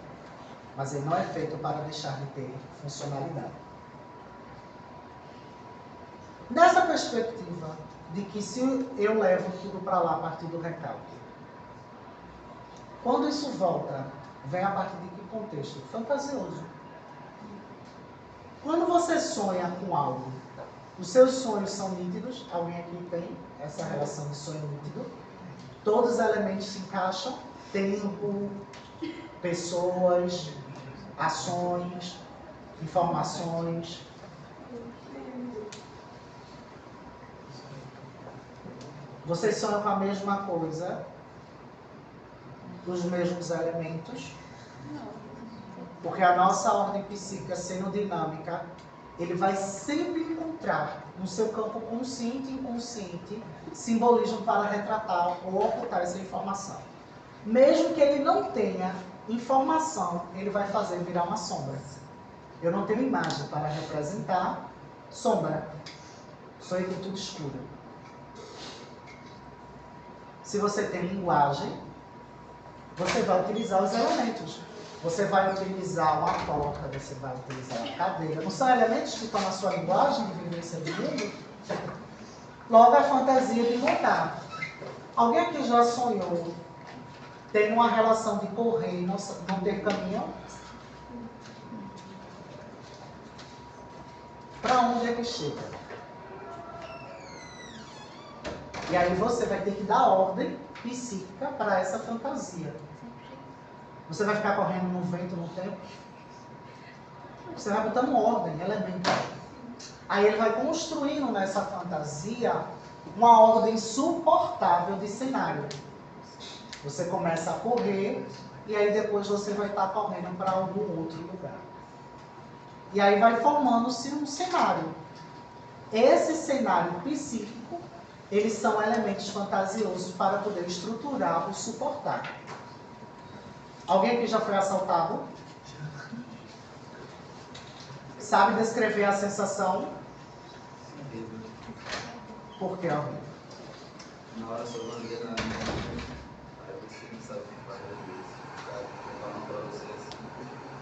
Mas ele não é feito para deixar de ter funcionalidade. Nessa perspectiva de que se eu levo tudo para lá a partir do recalque, quando isso volta, vem a partir de que contexto? Fantasioso. Quando você sonha com algo, os seus sonhos são nítidos, alguém aqui tem essa relação de sonho nítido, todos os elementos se encaixam, tempo, pessoas, ações, informações. Vocês sonham com a mesma coisa, os mesmos elementos? Porque a nossa ordem psíquica, sendo dinâmica, ele vai sempre encontrar no seu campo consciente e inconsciente simbolismo para retratar ou ocultar essa informação. Mesmo que ele não tenha informação ele vai fazer virar uma sombra. Eu não tenho imagem para representar sombra. Só em tudo escuro. Se você tem linguagem, você vai utilizar os elementos. Você vai utilizar uma porta, você vai utilizar uma cadeira. Não são elementos que estão na sua linguagem de vivência do mundo? Logo, a fantasia de montar. Alguém aqui já sonhou ter uma relação de correr e não ter caminhão? Para onde é que chega? E aí você vai ter que dar ordem psíquica para essa fantasia. Você vai ficar correndo no vento, no tempo? Você vai botando ordem, elemento. Aí ele vai construindo nessa fantasia uma ordem suportável de cenário. Você começa a correr e aí depois você vai estar correndo para algum outro lugar. E aí vai formando-se um cenário. Esse cenário psíquico, eles são elementos fantasiosos para poder estruturar ou suportar. Alguém aqui já foi assaltado? Sabe descrever a sensação? Por que horrível? Na hora só não vê nada. Aí você não sabe o que fazer às vezes. O cara falando pra você assim.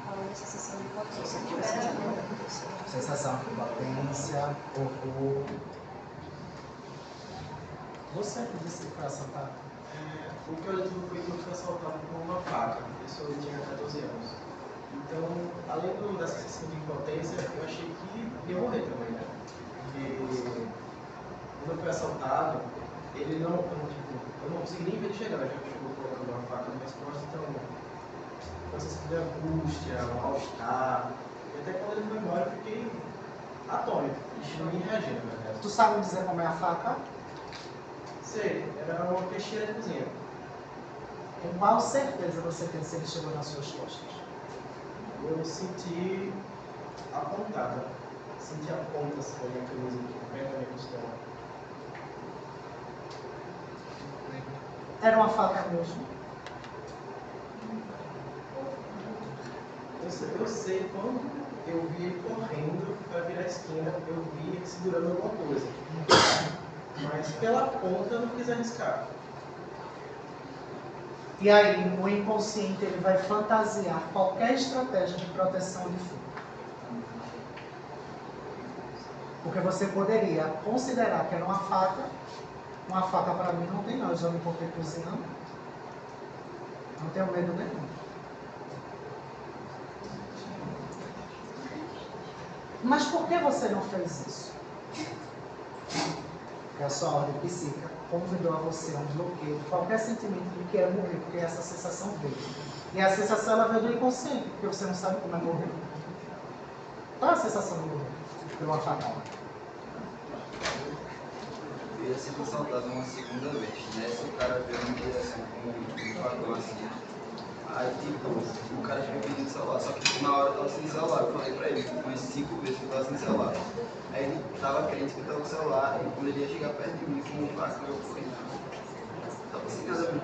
Falando essa sensação de potência, que você já não aconteceu. Sensação de potência, horror. Você que disse que foi assaltado? O que eu tive foi que eu fui assaltado por uma faca. Isso eu tinha 14 anos. Então, além da sensação de impotência, eu achei que ia morrer também, né? Porque quando eu fui assaltado, ele não, tipo, eu não consegui nem ver ele chegar, já chegou colocando uma faca nas minhas costas, então uma sensação de angústia, um mal-estar. E até quando ele foi embora, eu fiquei atônito, e ninguém reagiu, na verdade. Tu sabe me dizer como é a faca? Sei, era uma peixeira de cozinha. Com qual certeza você tem se ele chegou nas suas costas? Eu senti apontada. Senti a ponta assim, da minha camisa aqui, perto da minha costela. Era uma faca mesmo? Eu sei quando eu vi ele correndo para virar a esquina, eu vi ele segurando alguma coisa. Mas pela ponta eu não quis arriscar. E aí, o inconsciente ele vai fantasiar qualquer estratégia de proteção de fuga. Porque você poderia considerar que era uma faca para mim não tem não, eu já me encontrei cozinhando. Não tenho medo nenhum. Mas por que você não fez isso? Porque a sua ordem psíquica convidou a você a um bloqueio de qualquer sentimento de que é morrer, porque essa sensação veio. E a sensação ela veio do inconsciente, porque você não sabe como é morrer. Qual é a sensação de morrer? Por uma facada. Eu ia ser assaltado uma segunda vez. Nessa o cara veio me direção com um facão assim. Aí tipo, o cara tinha me pedido celular, só que na hora eu tava sem celular. Eu falei pra ele, umas 5 vezes que eu tava sem celular. Aí ele tava crente que eu tava com o celular, e quando ele ia chegar perto de mim com um facão, eu falei, não, tava sem nada mesmo.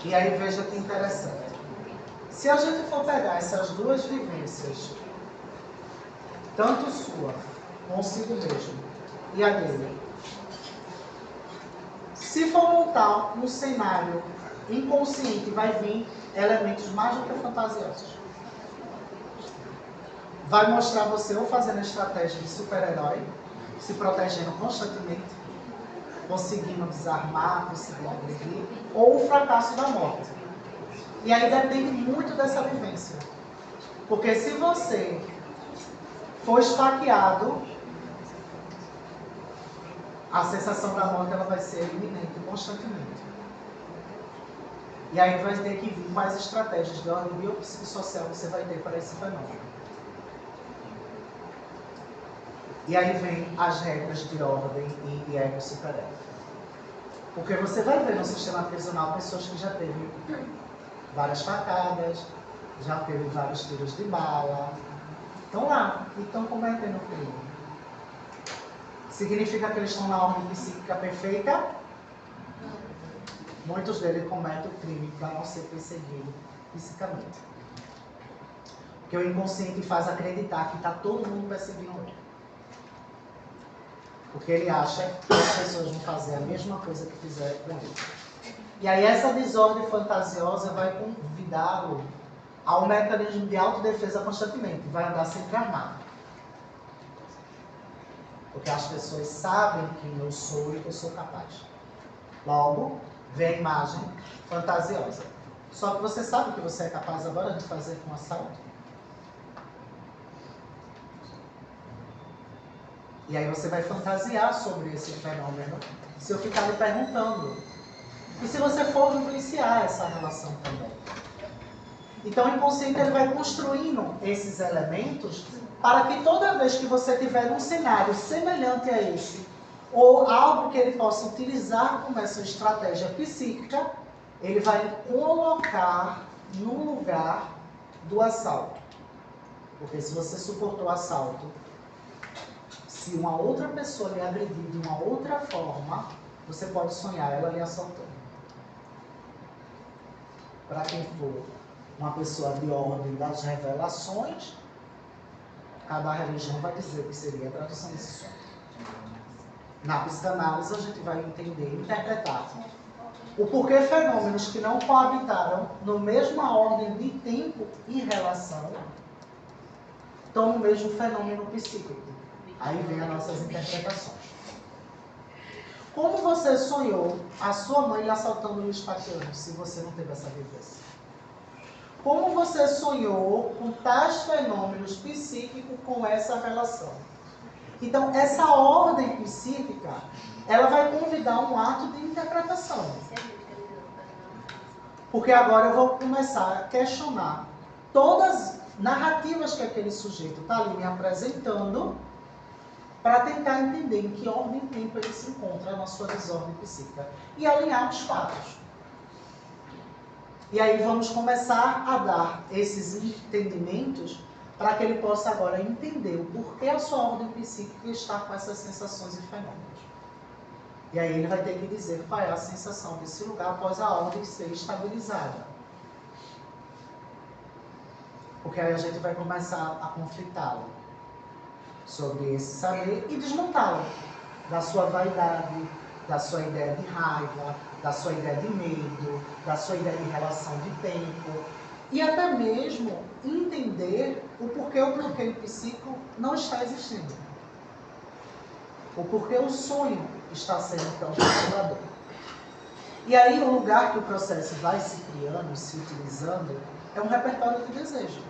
E aí veja que interessante. Se a gente for pegar essas duas vivências, tanto sua, consigo mesmo, e a dele, se for montar um cenário inconsciente, vai vir elementos mais do que fantasiosos. Vai mostrar você ou fazendo a estratégia de super-herói, se protegendo constantemente, conseguindo desarmar, conseguindo agredir, ou o fracasso da morte. E aí depende muito dessa vivência. Porque se você for esfaqueado, a sensação da morte ela vai ser iminente constantemente. E aí vai ter que vir mais estratégias de ordem biopsicossocial que você vai ter para esse fenômeno. E aí vem as regras de ordem e ego superego. Porque você vai ver no sistema prisional pessoas que já teve várias facadas, já teve vários tiros de bala, estão lá e estão cometendo crime. Significa que eles estão na ordem psíquica perfeita? Muitos deles cometem o crime para não ser perseguido fisicamente. Porque o inconsciente faz acreditar que está todo mundo perseguindo ele. Porque ele acha que as pessoas vão fazer a mesma coisa que fizeram com ele. E aí essa desordem fantasiosa vai convidá-lo a um mecanismo de autodefesa constantemente. Vai andar sempre armado. Porque as pessoas sabem quem eu sou e que eu sou capaz. Logo, vem a imagem fantasiosa. Só que você sabe o que você é capaz agora de fazer com um assalto? E aí você vai fantasiar sobre esse fenômeno se eu ficar lhe perguntando. E se você for vivenciar essa relação também. Então o inconsciente ele vai construindo esses elementos para que toda vez que você tiver um cenário semelhante a esse, ou algo que ele possa utilizar como essa estratégia psíquica, ele vai colocar no lugar do assalto. Porque se você suportou o assalto, se uma outra pessoa lhe agredir de uma outra forma, você pode sonhar ela lhe assaltando. Para quem for uma pessoa de ordem das revelações, cada religião vai dizer que seria a tradução desse sonho. Na psicanálise a gente vai entender e interpretar o porquê fenômenos que não coabitaram na mesma ordem de tempo e relação estão no mesmo fenômeno psíquico. Aí vem as nossas interpretações. Como você sonhou a sua mãe lhe assaltando e esfaqueando, se você não teve essa vivência? Como você sonhou com tais fenômenos psíquicos com essa relação? Então, essa ordem psíquica, ela vai convidar um ato de interpretação. Porque agora eu vou começar a questionar todas as narrativas que aquele sujeito está ali me apresentando para tentar entender em que ordem e tempo ele se encontra na sua desordem psíquica e alinhar os fatos. E aí vamos começar a dar esses entendimentos para que ele possa agora entender o porquê a sua ordem psíquica está com essas sensações e fenômenos. E aí ele vai ter que dizer qual é a sensação desse lugar após a ordem ser estabilizada. Porque aí a gente vai começar a conflitá-lo sobre esse saber e desmontá-lo da sua vaidade, da sua ideia de raiva, da sua ideia de medo, da sua ideia de relação de tempo e até mesmo entender o porquê o bloqueio psíquico não está existindo. O porquê o sonho está sendo tão perturbador. E aí o lugar que o processo vai se criando, se utilizando, é um repertório de desejo.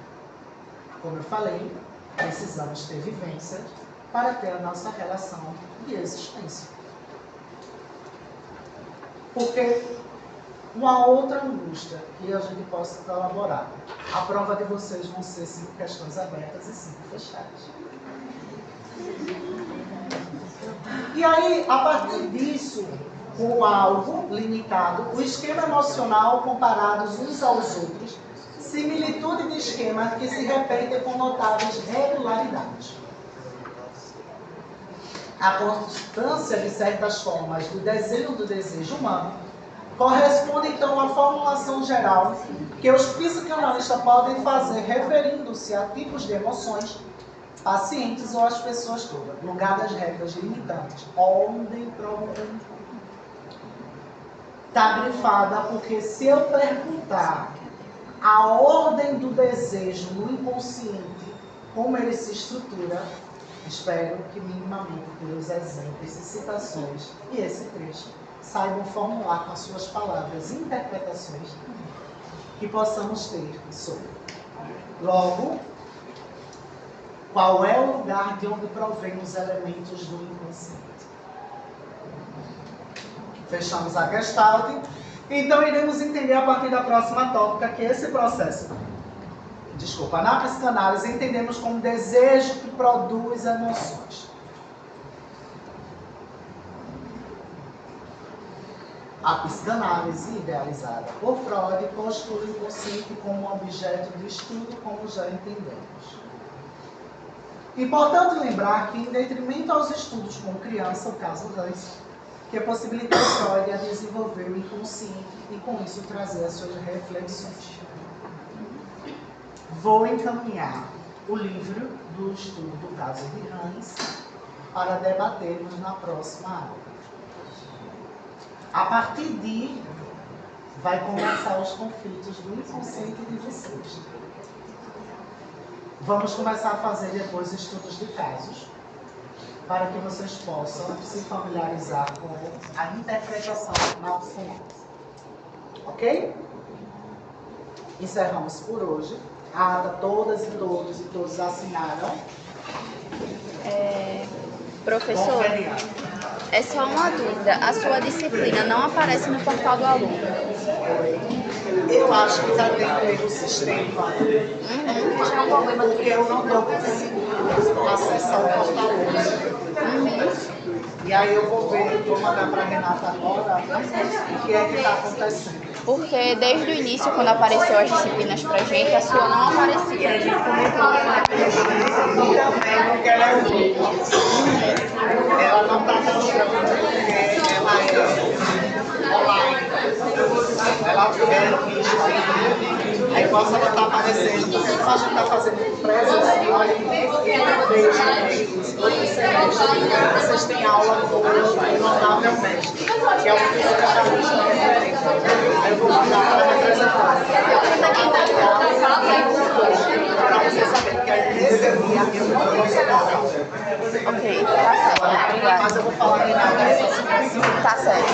Como eu falei, precisamos ter vivência para ter a nossa relação de existência. Porque uma outra angústia que a gente possa colaborar. A prova de vocês vão ser 5 questões abertas e 5 fechadas. E aí, a partir disso, com algo limitado, o esquema emocional comparados uns aos outros, similitude de esquema que se repetem com notáveis regularidades. A constância de certas formas do desenho do desejo humano corresponde então à formulação geral que os psicanalistas podem fazer referindo-se a tipos de emoções, pacientes ou as pessoas todas, lugar das regras limitantes, ordem promovida. Está grifada porque se eu perguntar a ordem do desejo no inconsciente, como ele se estrutura, espero que minimamente pelos exemplos e citações e esse trecho saibam formular com as suas palavras interpretações que possamos ter sobre. Logo, qual é o lugar de onde provém os elementos do inconsciente? Fechamos a Gestalt. Então, iremos entender a partir da próxima tópica que esse processo, na psicanálise, entendemos como desejo que produz emoções. A psicanálise, idealizada por Freud, postula o inconsciente como objeto de estudo, como já entendemos. Importante lembrar que, em detrimento aos estudos com criança, o caso Hans, que possibilitou Freud a desenvolver o inconsciente e, com isso, trazer as suas reflexões. vou encaminhar o livro do estudo do caso de Hans para debatermos na próxima aula. A partir de vai começar os conflitos do inconsciente de vocês. Vamos começar a fazer depois estudos de casos, para que vocês possam se familiarizar com a interpretação na psicanálise. Ok? Encerramos por hoje. A ata todas e todos assinaram. Professor, Bom feriado. é só uma dúvida. A sua disciplina não aparece no portal do aluno? Eu acho que está dentro do sistema, porque eu não estou conseguindo acessar o portal hoje. E aí eu vou mandar para a Renata agora o que é que está acontecendo. Porque desde o início, quando apareceu as disciplinas pra gente, a sua não aparecia. E também porque ela é única. Ela não está mostrando porque ela é online. Ela é vista. Aí posso ela está aparecendo. Como a gente está fazendo presencial, desde outro semestre, vocês têm aula notavelmente, que é o fundamentalista. Aí eu vou mandar para a representante. Para você saber que aí nesse dia eu não posso. Ok, tá certo. Obrigada. Mas eu vou falar em nada dessa situação. Tá certo.